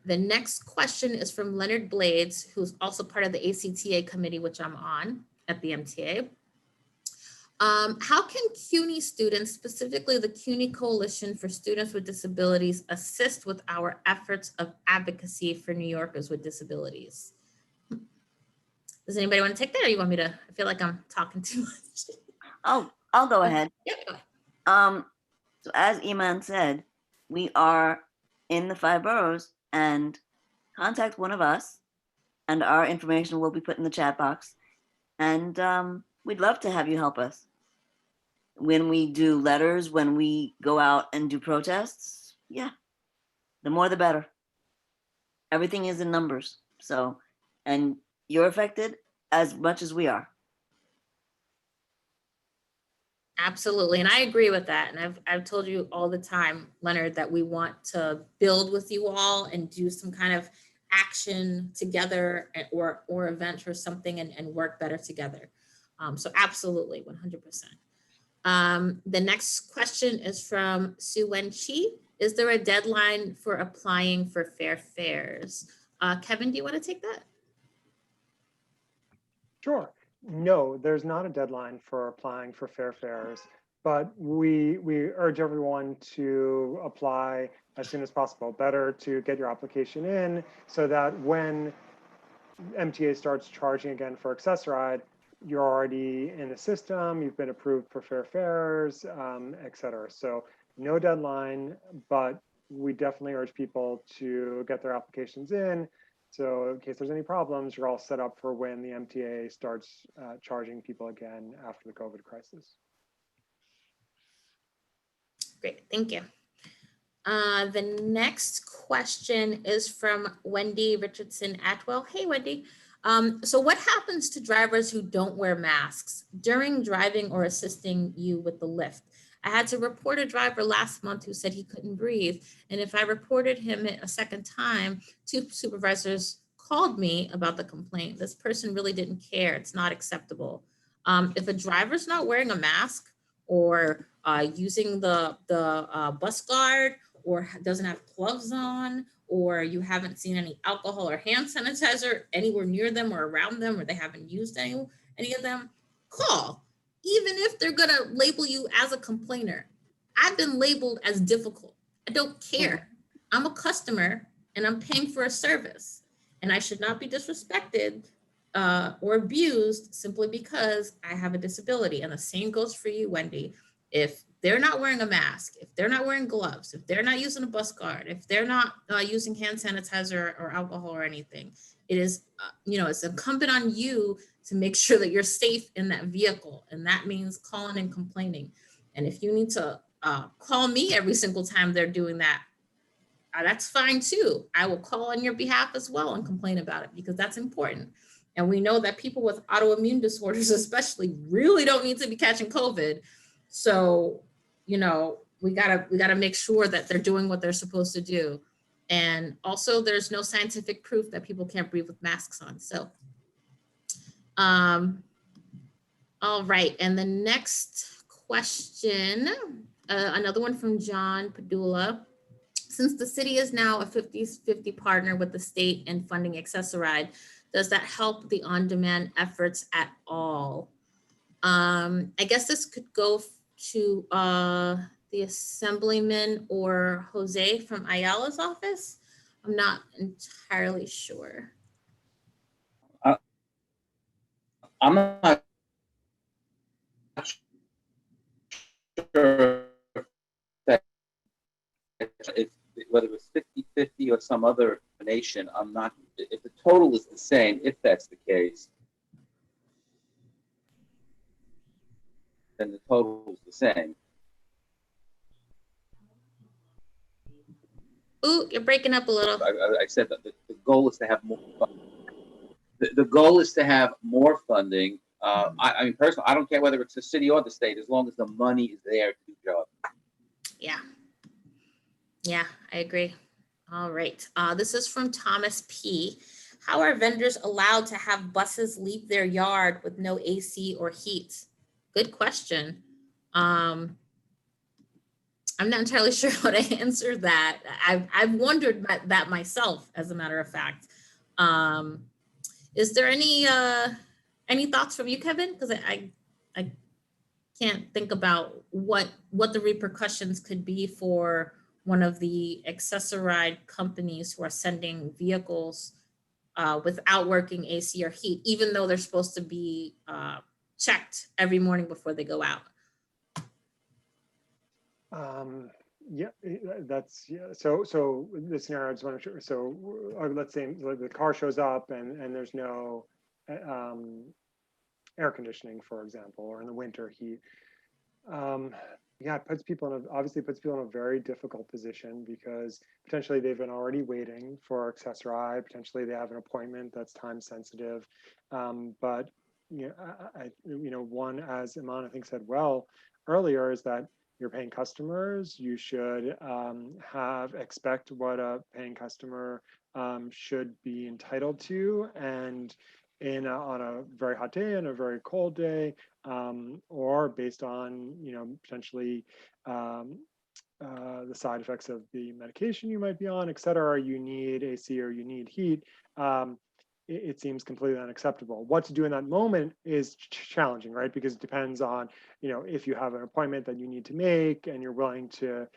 [SPEAKER 1] The next question is from Leonard Blades, who's also part of the ACTA committee, which I'm on at the MTA. How can CUNY students, specifically the CUNY Coalition for Students with Disabilities, assist with our efforts of advocacy for New Yorkers with disabilities? Does anybody want to take that, or you want me to? I feel like I'm talking too much.
[SPEAKER 4] I'll go ahead.
[SPEAKER 1] Yeah, go ahead.
[SPEAKER 4] So as Iman said, we are in the 5 boroughs, and contact one of us and our information will be put in the chat box. And we'd love to have you help us. When we do letters, when we go out and do protests, yeah, the more the better. Everything is in numbers. So, and you're affected as much as we are.
[SPEAKER 1] Absolutely. And I agree with that. And I've told you all the time, Leonard, that we want to build with you all and do some kind of action together or event or something and work better together. So absolutely, 100%. The next question is from Sue Wen-Chi. Is there a deadline for applying for fair fares? Kevin, do you want to take that?
[SPEAKER 5] Sure. No, there's not a deadline for applying for fair fares, but we urge everyone to apply as soon as possible. Better to get your application in so that when MTA starts charging again for AccessARide, you're already in the system, you've been approved for fair fares, et cetera. So no deadline, but we definitely urge people to get their applications in. So in case there's any problems, you're all set up for when the MTA starts charging people again after the COVID crisis.
[SPEAKER 1] Great, thank you. The next question is from Wendy Richardson Atwell. Hey, Wendy. So what happens to drivers who don't wear masks during driving or assisting you with the lift? I had to report a driver last month who said he couldn't breathe. And if I reported him a second time, 2 supervisors called me about the complaint. This person really didn't care. It's not acceptable. If a driver's not wearing a mask or using the bus guard or doesn't have gloves on, or you haven't seen any alcohol or hand sanitizer anywhere near them or around them, or they haven't used any of them, call. Even if they're gonna label you as a complainer. I've been labeled as difficult. I don't care. I'm a customer and I'm paying for a service, and I should not be disrespected or abused simply because I have a disability. And the same goes for you, Wendy. If they're not wearing a mask, if they're not wearing gloves, if they're not using a bus guard, if they're not using hand sanitizer or alcohol or anything, it is, it's incumbent on you to make sure that you're safe in that vehicle. And that means calling and complaining. And if you need to call me every single time they're doing that, that's fine too. I will call on your behalf as well and complain about it because that's important. And we know that people with autoimmune disorders especially really don't need to be catching COVID. So, we gotta make sure that they're doing what they're supposed to do. And also there's no scientific proof that people can't breathe with masks on. So, all right. And the next question, another one from John Padula. Since the city is now a 50-50 partner with the state in funding AccessARide, does that help the on-demand efforts at all? I guess this could go to the Assemblyman or Jose from Ayala's office. I'm not entirely sure.
[SPEAKER 2] I'm not sure if whether it was 50-50 or some other combination. I'm not, if the total is the same, if that's the case, then the total is the same.
[SPEAKER 1] Ooh, you're breaking up a little.
[SPEAKER 2] I said that the goal is to have more. The goal is to have more funding. I mean, personally, I don't care whether it's the city or the state, as long as the money is there to do the job.
[SPEAKER 1] Yeah. Yeah, I agree. All right. This is from Thomas P. How are vendors allowed to have buses leave their yard with no AC or heat? Good question. I'm not entirely sure how to answer that. I've wondered that myself, as a matter of fact. Is there any thoughts from you, Kevin? Because I can't think about what the repercussions could be for one of the AccessARide companies who are sending vehicles without working AC or heat, even though they're supposed to be checked every morning before they go out.
[SPEAKER 5] Yeah, that's, yeah. So the scenario, I just want to sure. So let's say the car shows up and there's no air conditioning, for example, or in the winter heat. Yeah, it puts people in obviously puts people in a very difficult position, because potentially they've been already waiting for AccessARide. Potentially they have an appointment that's time sensitive. But you know, one, as Iman I think said well earlier, is that you're paying customers. You should expect what a paying customer should be entitled to, and on a very hot day and a very cold day, or based on, you know, potentially the side effects of the medication you might be on, et cetera, you need AC or you need heat, it seems completely unacceptable. What to do in that moment is challenging, right? Because it depends on, you know, if you have an appointment that you need to make and you're willing to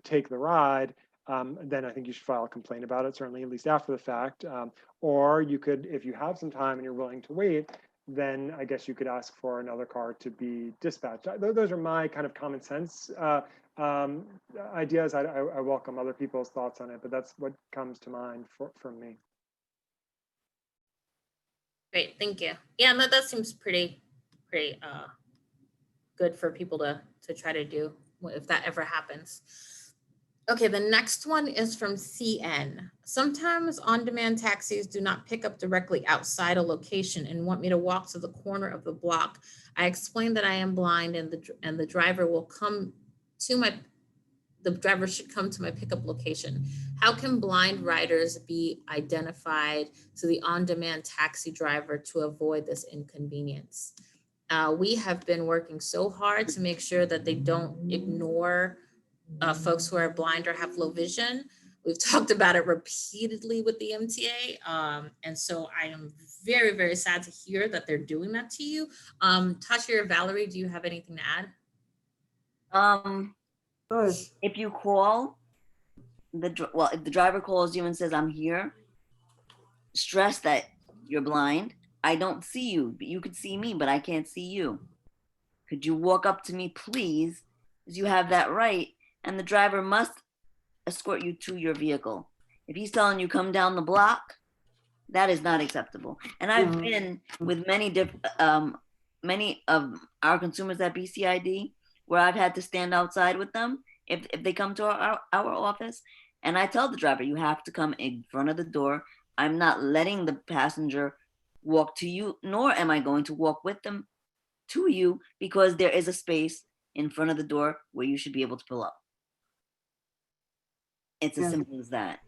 [SPEAKER 5] take the ride, then I think you should file a complaint about it, certainly at least after the fact. Or you could, if you have some time and you're willing to wait, then I guess you could ask for another car to be dispatched. Those are my kind of common sense ideas. I welcome other people's thoughts on it, but that's what comes to mind for me.
[SPEAKER 1] Great, thank you. Yeah, that seems pretty good for people to try to do if that ever happens. Okay, the next one is from CN. Sometimes on-demand taxis do not pick up directly outside a location and want me to walk to the corner of the block. I explained that I am blind and the driver will come to the driver should come to my pickup location. How can blind riders be identified to the on-demand taxi driver to avoid this inconvenience? We have been working so hard to make sure that they don't ignore folks who are blind or have low vision. We've talked about it repeatedly with the MTA. And so I am very, very sad to hear that they're doing that to you. Tasha or Valerie, do you have anything to add?
[SPEAKER 4] If you call if the driver calls you and says, I'm here, stress that you're blind. I don't see you, but you could see me, but I can't see you. Could you walk up to me, please? Because you have that right. And the driver must escort you to your vehicle. If he's telling you come down the block, that is not acceptable. And I've been with many of our consumers at BCID, where I've had to stand outside with them if they come to our office. And I tell the driver, you have to come in front of the door. I'm not letting the passenger walk to you, nor am I going to walk with them to you, because there is a space in front of the door where you should be able to pull up. It's as simple as that.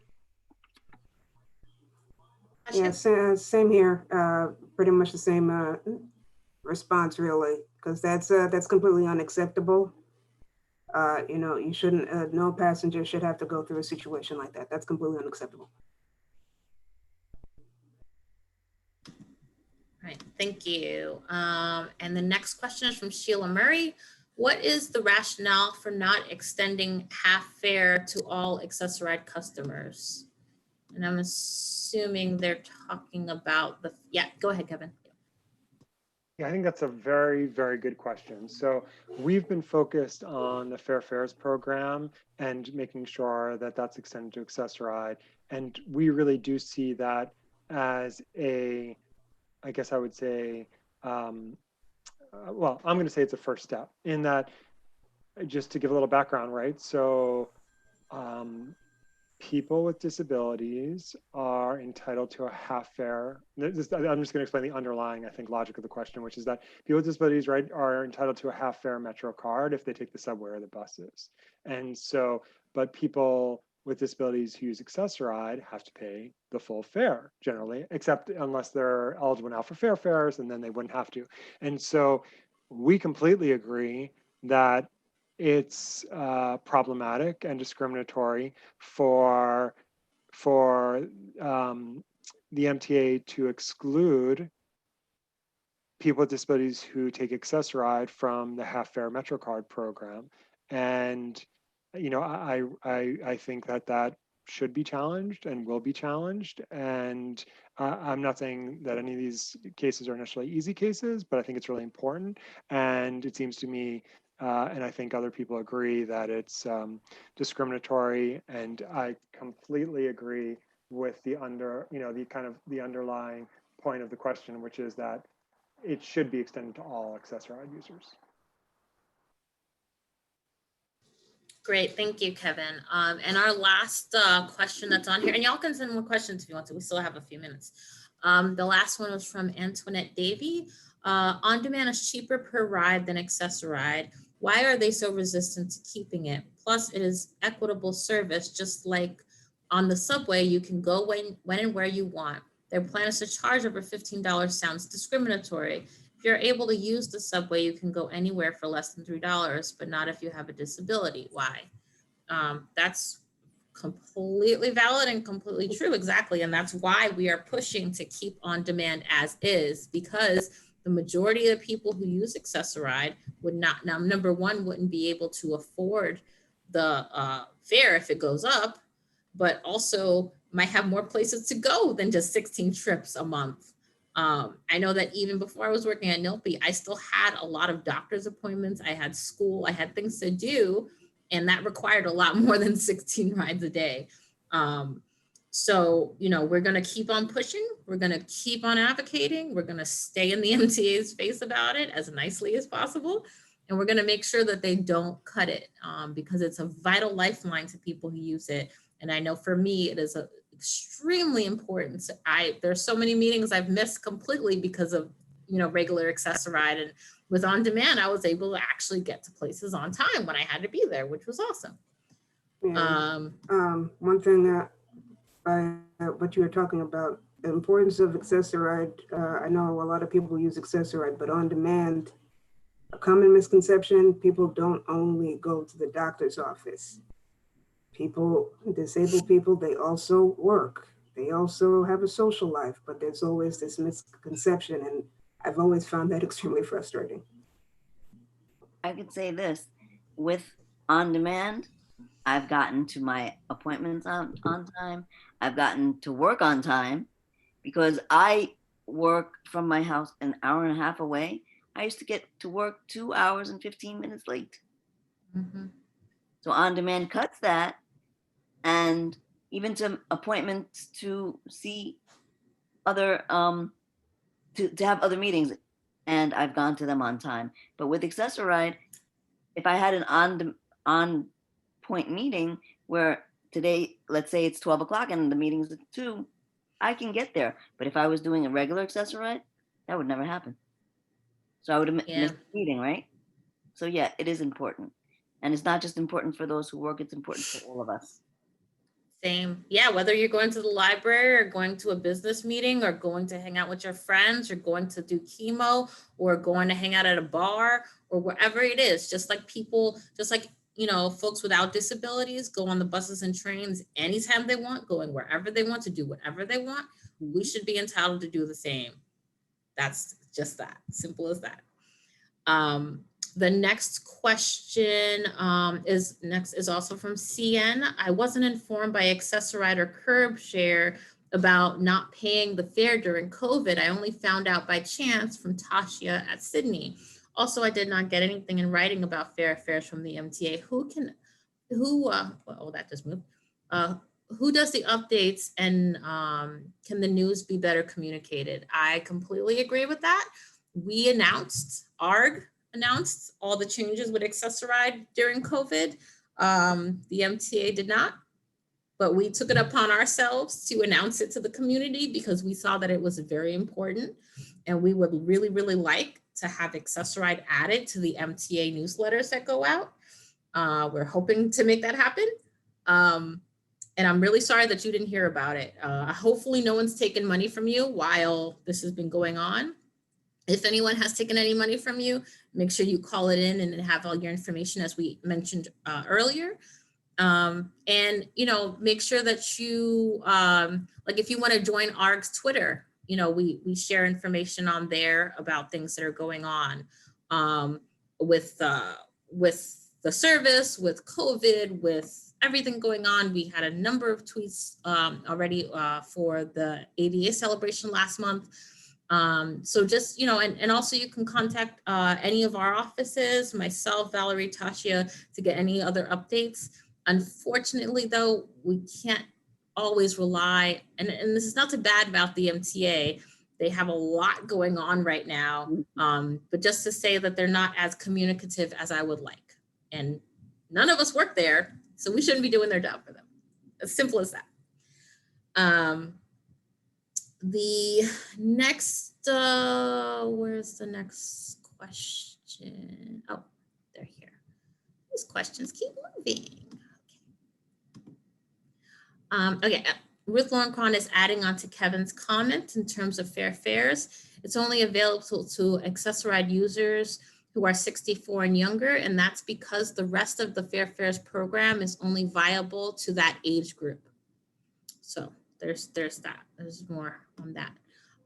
[SPEAKER 6] Yeah, same here. Pretty much the same response, really, because that's completely unacceptable. You know, you shouldn't. No passenger should have to go through a situation like that. That's completely unacceptable.
[SPEAKER 1] All right, thank you. And the next question is from Sheila Murray. What is the rationale for not extending half fare to all AccessARide customers? And I'm assuming they're talking about yeah, go ahead, Kevin.
[SPEAKER 5] Yeah, I think that's a very, very good question. So we've been focused on the Fair Fares program and making sure that that's extended to AccessARide. And we really do see that as a, I guess I would say, well, I'm going to say it's a first step in that, just to give a little background, right? So people with disabilities are entitled to a half fare. I'm just going to explain the underlying, I think, logic of the question, which is that people with disabilities, right, are entitled to a half fare Metro card if they take the subway or the buses. And so, but people with disabilities who use AccessARide have to pay the full fare generally, except unless they're eligible now for Fair Fares, and then they wouldn't have to. And so we completely agree that it's problematic and discriminatory for the MTA to exclude people with disabilities who take AccessARide from the half fare MetroCard program. And you know, I think that that should be challenged and will be challenged. And I'm not saying that any of these cases are necessarily easy cases, but I think it's really important. And it seems to me, and I think other people agree, that it's discriminatory. And I completely agree with the underlying point of the question, which is that it should be extended to all AccessARide users.
[SPEAKER 1] Great, thank you, Kevin. And our last question that's on here, and y'all can send more questions if you want to, we still have a few minutes. The last one was from Antoinette Davey. On-demand is cheaper per ride than AccessARide. Why are they so resistant to keeping it? Plus, it is equitable service, just like on the subway, you can go when and where you want. Their plan is to charge over $15 sounds discriminatory. If you're able to use the subway, you can go anywhere for less than $3, but not if you have a disability. Why? That's completely valid and completely true. Exactly. And that's why we are pushing to keep on demand as is, because the majority of people who use AccessARide would not, now, number one, wouldn't be able to afford the fare if it goes up, but also might have more places to go than just 16 trips a month. I know that even before I was working at NILPI, I still had a lot of doctor's appointments. I had school, I had things to do, and that required a lot more than 16 rides a day. So, you know, we're going to keep on pushing. We're going to keep on advocating. We're going to stay in the MTA's face about it as nicely as possible. And we're going to make sure that they don't cut it because it's a vital lifeline to people who use it. And I know for me, it is extremely important. So there's so many meetings I've missed completely because of, you know, regular AccessARide. And with On Demand, I was able to actually get to places on time when I had to be there, which was awesome.
[SPEAKER 6] Yeah. One thing that what you were talking about, the importance of AccessARide. I know a lot of people use AccessARide, but On Demand, a common misconception, people don't only go to the doctor's office. People, disabled people, they also work. They also have a social life, but there's always this misconception, and I've always found that extremely frustrating.
[SPEAKER 4] I could say this, with On Demand, I've gotten to my appointments on time. I've gotten to work on time because I work from my house an hour and a half away. I used to get to work 2 hours and 15 minutes late.
[SPEAKER 1] Mm-hmm.
[SPEAKER 4] So On Demand cuts that, and even to appointments to see other, to have other meetings, and I've gone to them on time. But with AccessARide, if I had an on point meeting where today, let's say it's 12 o'clock and the meeting's at 2, I can get there. But if I was doing a regular AccessARide, that would never happen. So I would have missed the meeting, right? So yeah, it is important. And it's not just important for those who work, it's important for all of us.
[SPEAKER 1] Same. Yeah, whether you're going to the library or going to a business meeting or going to hang out with your friends or going to do chemo or going to hang out at a bar or wherever it is, just like people, just like, you know, folks without disabilities go on the buses and trains anytime they want, going wherever they want to do whatever they want. We should be entitled to do the same. That's just that, simple as that. The next question is also from CN. I wasn't informed by AccessARide or Curb Share about not paying the fare during COVID. I only found out by chance from Tasha at Sydney. Also, I did not get anything in writing about fares from the MTA. Oh, that just moved. Who does the updates, and can the news be better communicated? I completely agree with that. We announced, AARRG announced all the changes with AccessARide during COVID. The MTA did not, but we took it upon ourselves to announce it to the community because we saw that it was very important, and we would really, really like to have AccessARide added to the MTA newsletters that go out. We're hoping to make that happen. And I'm really sorry that you didn't hear about it. Hopefully no one's taken money from you while this has been going on. If anyone has taken any money from you, make sure you call it in and have all your information as we mentioned earlier. And, you know, make sure that you, like if you want to join AARRG's Twitter, you know, we share information on there about things that are going on with the service, with COVID, with everything going on. We had a number of tweets already for the ADA celebration last month. So just, you know, and also you can contact any of our offices, myself, Valerie, Tasha, to get any other updates. Unfortunately, though, we can't always rely, and this is not to badmouth the MTA. They have a lot going on right now, but just to say that they're not as communicative as I would like. And none of us work there, so we shouldn't be doing their job for them. As simple as that. The next, where's the next question? Oh, they're here. These questions keep moving. Okay, Ruth Lauren Cron is adding on to Kevin's comment in terms of fares. It's only available to AccessARide users who are 64 and younger, and that's because the rest of the fares program is only viable to that age group. So there's that. There's more on that.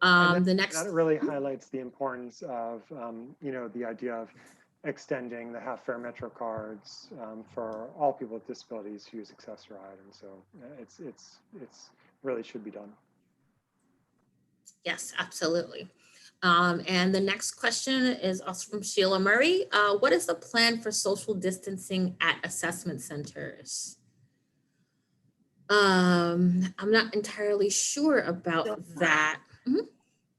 [SPEAKER 5] That really highlights the importance of you know, the idea of extending the half fare Metro cards for all people with disabilities who use AccessARide, and so it's really should be done.
[SPEAKER 1] Yes, absolutely. And the next question is also from Sheila Murray. What is the plan for social distancing at assessment centers? I'm not entirely sure about that.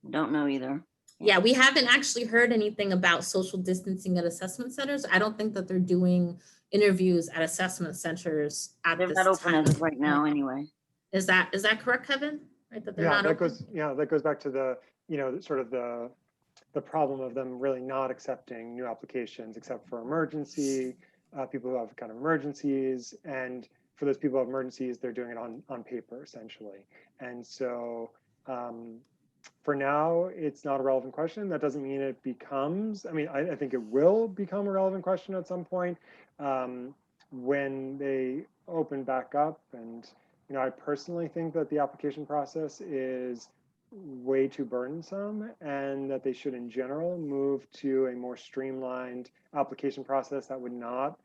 [SPEAKER 4] Don't know either.
[SPEAKER 1] Yeah, we haven't actually heard anything about social distancing at assessment centers. I don't think that they're doing interviews at assessment centers at
[SPEAKER 4] They're
[SPEAKER 1] this
[SPEAKER 4] not open
[SPEAKER 1] time.
[SPEAKER 4] as of right now anyway.
[SPEAKER 1] Is that correct, Kevin? Right, that they're not open?
[SPEAKER 5] That goes back to the, you know, sort of the problem of them really not accepting new applications except for emergency, people who have kind of emergencies, and for those people who have emergencies, they're doing it on paper essentially. And so for now, it's not a relevant question. That doesn't mean it becomes, I mean, I think it will become a relevant question at some point when they open back up. And, you know, I personally think that the application process is way too burdensome, and that they should in general move to a more streamlined application process that would not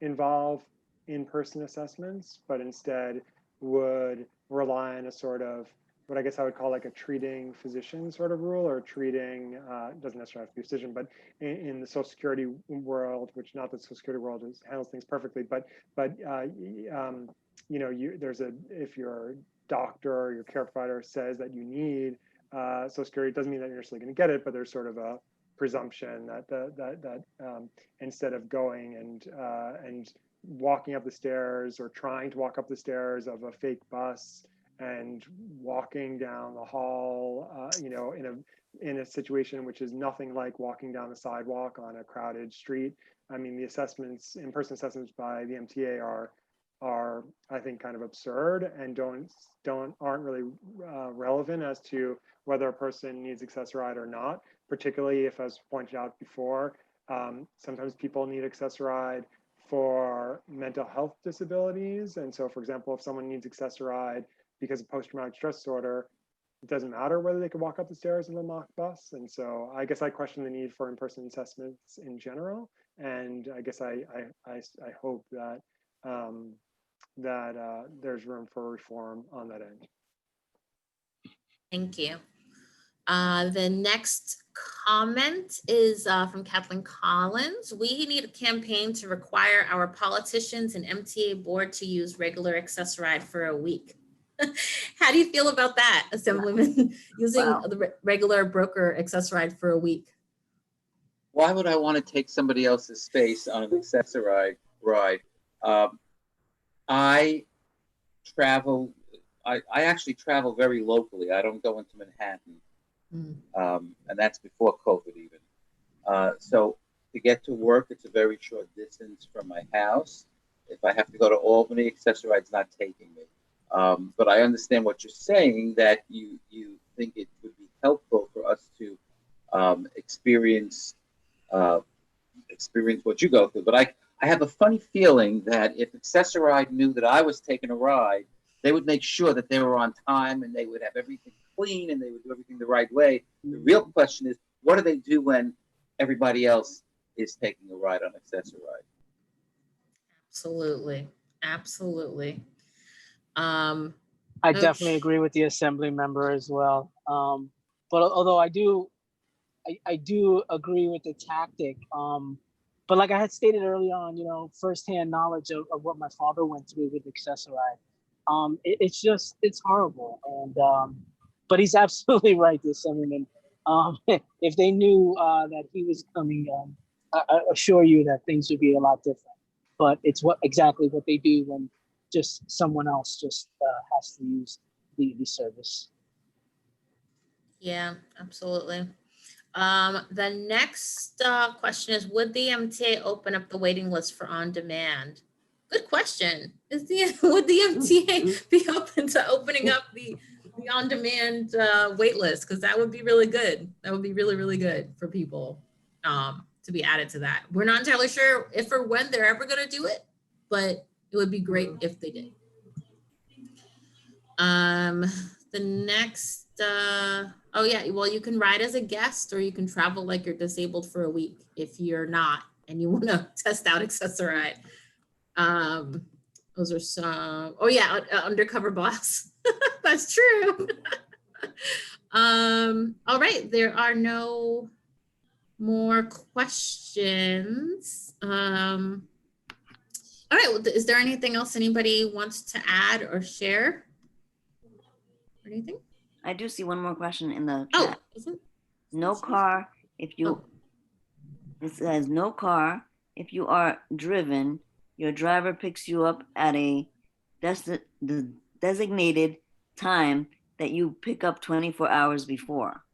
[SPEAKER 5] involve in-person assessments, but instead would rely on a sort of what I guess I would call like a treating physician sort of rule, or treating, doesn't necessarily have to be a physician, but in the Social Security world, which not that Social Security world handles things perfectly, but you know, if your doctor or your care provider says that you need Social Security, it doesn't mean that you're necessarily going to get it, but there's sort of a presumption that instead of going and walking up the stairs or trying to walk up the stairs of a fake bus and walking down the hall, you know, in a situation which is nothing like walking down the sidewalk on a crowded street. I mean, the assessments, in-person assessments by the MTA are I think kind of absurd and aren't really relevant as to whether a person needs AccessARide or not. Particularly if, as pointed out before, sometimes people need AccessARide for mental health disabilities. And so, for example, if someone needs AccessARide because of post-traumatic stress disorder, it doesn't matter whether they could walk up the stairs in a mock bus. And so I guess I question the need for in-person assessments in general. And I guess I hope that there's room for reform on that end.
[SPEAKER 1] Thank you. The next comment is from Kathleen Collins. We need a campaign to require our politicians and MTA board to use regular AccessARide for a week. How do you feel about that, Assemblyman, using
[SPEAKER 4] Wow.
[SPEAKER 1] the regular broker AccessARide for a week?
[SPEAKER 2] Why would I want to take somebody else's space on an AccessARide ride? I travel, I actually travel very locally. I don't go into Manhattan. And that's before COVID even. So to get to work, it's a very short distance from my house. If I have to go to Albany, AccessARide's not taking me. But I understand what you're saying, that you think it would be helpful for us to experience what you go through. But I have a funny feeling that if AccessARide knew that I was taking a ride, they would make sure that they were on time and they would have everything clean and they would do everything the right way. The real question is, what do they do when everybody else is taking a ride on AccessARide?
[SPEAKER 1] Absolutely, absolutely.
[SPEAKER 3] I definitely agree with the Assembly member as well. But although I do agree with the tactic. But like I had stated early on, you know, firsthand knowledge of what my father went through with AccessARide. It's horrible. And but he's absolutely right, the Assemblyman. If they knew that he was coming, I assure you that things would be a lot different. But it's exactly what they do when just someone else just has to use the service.
[SPEAKER 1] Yeah, absolutely. The next question is, would the MTA open up the waiting list for on-demand? Good question. Would the MTA be open to opening up the on-demand wait list? Because that would be really good. That would be really, really good for people to be added to that. We're not entirely sure if or when they're ever going to do it, but it would be great if they did. The next, oh yeah, well, you can ride as a guest or you can travel like you're disabled for a week if you're not and you want to test out AccessARide. Those are some, oh yeah, undercover boss. That's true. All right, there are no more questions. All right, well, is there anything else anybody wants to add or share? Or anything?
[SPEAKER 4] I do see one more question in the
[SPEAKER 1] Oh,
[SPEAKER 4] chat.
[SPEAKER 1] is it?
[SPEAKER 4] No car if you, it says no car if you are driven, your driver picks you up at a the designated time that you pick up 24 hours before.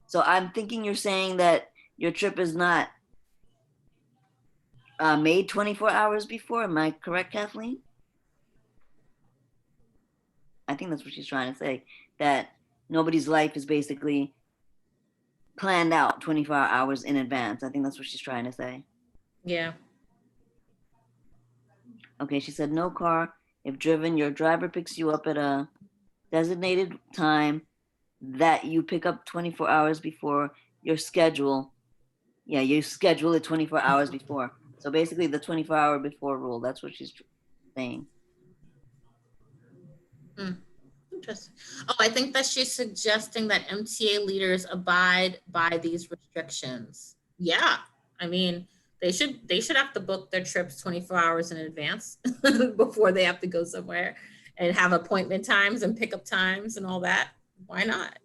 [SPEAKER 4] So I'm thinking you're saying that your trip is not made 24 hours before. Am I correct, Kathleen? I think that's what she's trying to say, that nobody's life is basically planned out 24 hours in advance. I think that's what she's trying to say.
[SPEAKER 1] Yeah.
[SPEAKER 4] Okay, she said no car. If driven, your driver picks you up at a designated time that you pick up 24 hours before your schedule. Yeah, you schedule it 24 hours before. So basically the 24-hour before rule, that's what she's saying.
[SPEAKER 1] Interesting. Oh, I think that she's suggesting that MTA leaders abide by these restrictions. Yeah, I mean, they should have to book their trips 24 hours in advance before they have to go somewhere and have appointment times and pickup times and all that. Why not?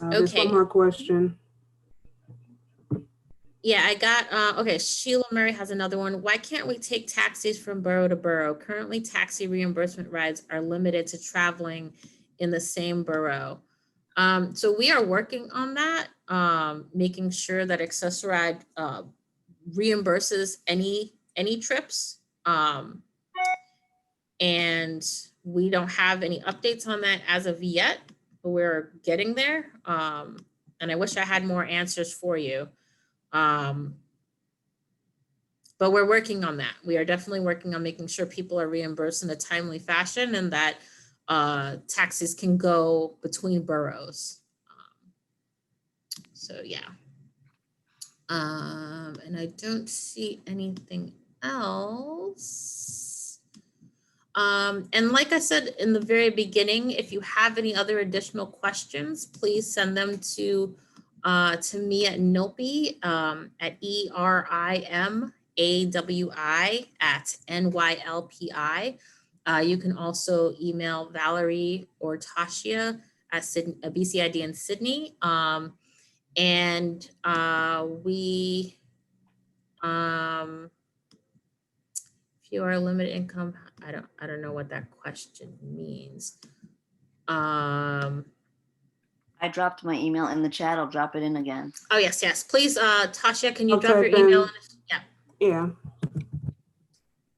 [SPEAKER 6] There's one more question.
[SPEAKER 1] Yeah, I got, okay, Sheila Murray has another one. Why can't we take taxis from borough to borough? Currently, taxi reimbursement rides are limited to traveling in the same borough. So we are working on that, making sure that AccessARide reimburses any trips. And we don't have any updates on that as of yet, but we're getting there. And I wish I had more answers for you. But we're working on that. We are definitely working on making sure people are reimbursed in a timely fashion and that taxis can go between boroughs. So yeah. And I don't see anything else. And like I said in the very beginning, if you have any other additional questions, please send them to me at NOPI at ERIMAWI@NYLPI. You can also email Valerie or Tasha at BCID in Sydney. If you are limited income, I don't know what that question means.
[SPEAKER 4] I dropped my email in the chat. I'll drop it in again.
[SPEAKER 1] Oh, yes. Please, Tasha, can you
[SPEAKER 6] I'll
[SPEAKER 1] drop your
[SPEAKER 6] type
[SPEAKER 1] email?
[SPEAKER 6] in.
[SPEAKER 1] Yeah.
[SPEAKER 6] Yeah.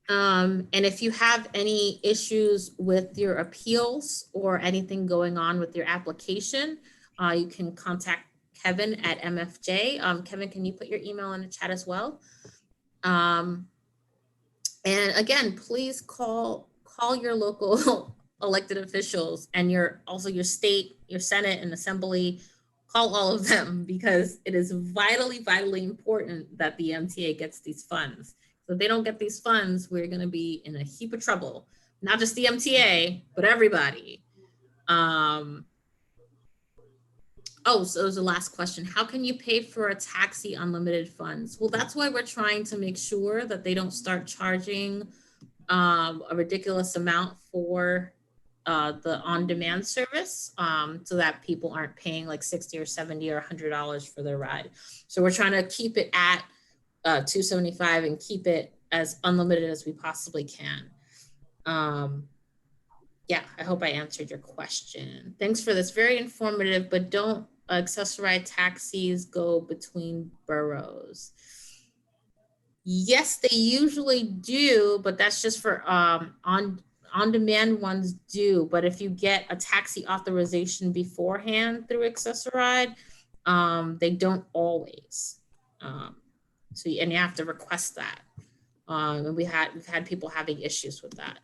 [SPEAKER 1] And if you have any issues with your appeals or anything going on with your application, you can contact Kevin at MFJ. Kevin, can you put your email in the chat as well? And again, please call your local elected officials and your state, your Senate and Assembly. Call all of them, because it is vitally important that the MTA gets these funds. So if they don't get these funds, we're going to be in a heap of trouble. Not just the MTA, but everybody. Oh, so there's a last question. How can you pay for a taxi on limited funds? Well, that's why we're trying to make sure that they don't start charging a ridiculous amount for the on-demand service, so that people aren't paying like $60 or $70 or $100 for their ride. So we're trying to keep it at $275 and keep it as unlimited as we possibly can. Yeah, I hope I answered your question. Thanks for this. Very informative, but don't AccessARide taxis go between boroughs? Yes, they usually do, but that's just for on-demand ones do. But if you get a taxi authorization beforehand through AccessARide, they don't always. So you have to request that. And we've had people having issues with that.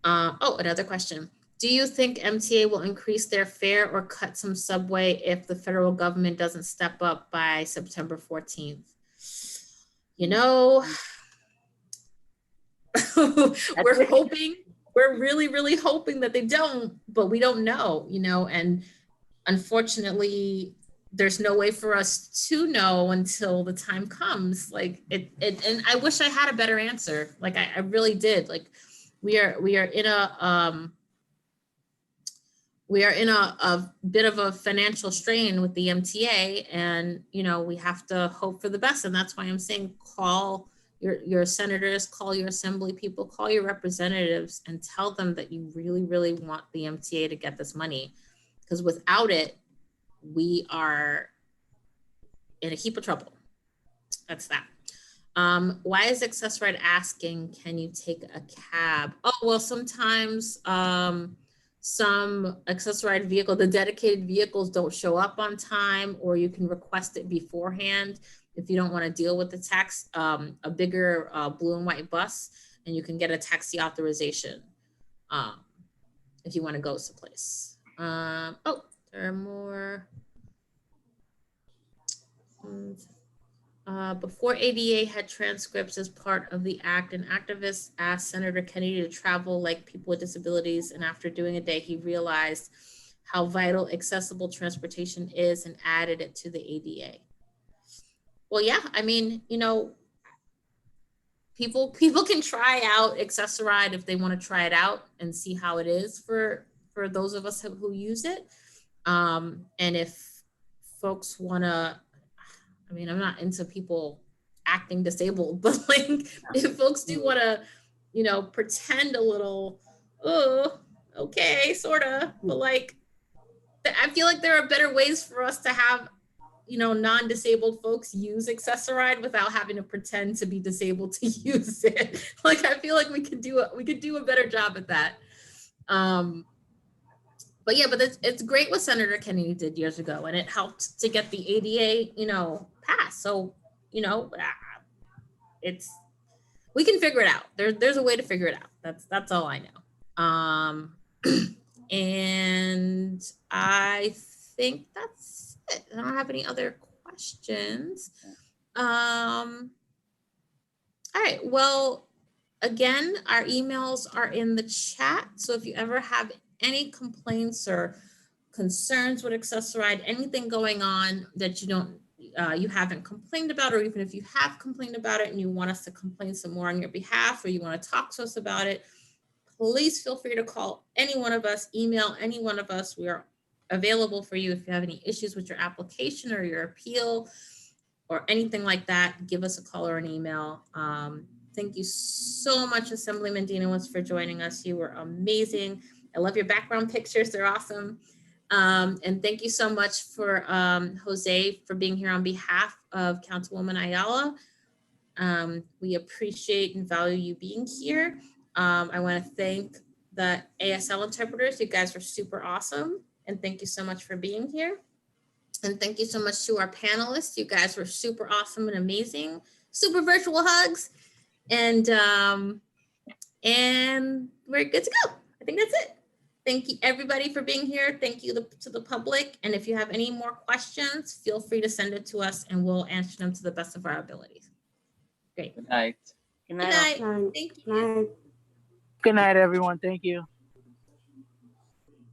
[SPEAKER 1] Oh, another question. Do you think MTA will increase their fare or cut some subway if the federal government doesn't step up by September 14th? You know, we're hoping, we're really hoping that they don't, but we don't know, and unfortunately, there's no way for us to know until the time comes. Like and I wish I had a better answer. Like I really did. Like we are in a bit of a financial strain with the MTA, and we have to hope for the best. And that's why I'm saying call your senators, call your assembly people, call your representatives, and tell them that you really want the MTA to get this money, because without it, we are in a heap of trouble. That's that. Why is AccessARide asking, can you take a cab? Oh, well, sometimes some AccessARide vehicle, the dedicated vehicles don't show up on time, or you can request it beforehand if you don't want to deal with the tax, a bigger blue and white bus, and you can get a taxi authorization if you want to go someplace. Oh, there are more. Before ADA had transcripts as part of the act, an activist asked Senator Kennedy to travel like people with disabilities, and after doing a day, he realized how vital accessible transportation is and added it to the ADA. Well, yeah, I mean, people can try out AccessARide if they want to try it out and see how it is for those of us who use it. And if folks want to, I mean, I'm not into people acting disabled, but like if folks do want to, pretend a little, oh, okay, sort of, but like, I feel like there are better ways for us to have, non-disabled folks use AccessARide without having to pretend to be disabled to use it. Like, I feel like we could do a better job at that. But yeah, but it's great what Senator Kennedy did years ago, and it helped to get the ADA, passed. So, we can figure it out. There's a way to figure it out. That's all I know. And I think that's it. I don't have any other questions. All right. Well, again, our emails are in the chat. So if you ever have any complaints or concerns with AccessARide, anything going on that you haven't complained about, or even if you have complained about it and you want us to complain some more on your behalf, or you want to talk to us about it, please feel free to call any one of us, email any one of us. We are available for you if you have any issues with your application or your appeal or anything like that. Give us a call or an email. Thank you so much, Assemblyman Dinowitz, for joining us. You were amazing. I love your background pictures. They're awesome. And thank you so much for Jose for being here on behalf of Councilwoman Ayala. We appreciate and value you being here. I want to thank the ASL interpreters. You guys were super awesome. And thank you so much for being here. And thank you so much to our panelists. You guys were super awesome and amazing. Super virtual hugs. And we're good to go. I think that's it. Thank you everybody for being here. Thank you to the public. And if you have any more questions, feel free to send it to us and we'll answer them to the best of our abilities. Great.
[SPEAKER 2] Good night.
[SPEAKER 4] Good
[SPEAKER 1] Good
[SPEAKER 4] night.
[SPEAKER 1] night. Thank you.
[SPEAKER 6] Night.
[SPEAKER 3] Good night, everyone. Thank you.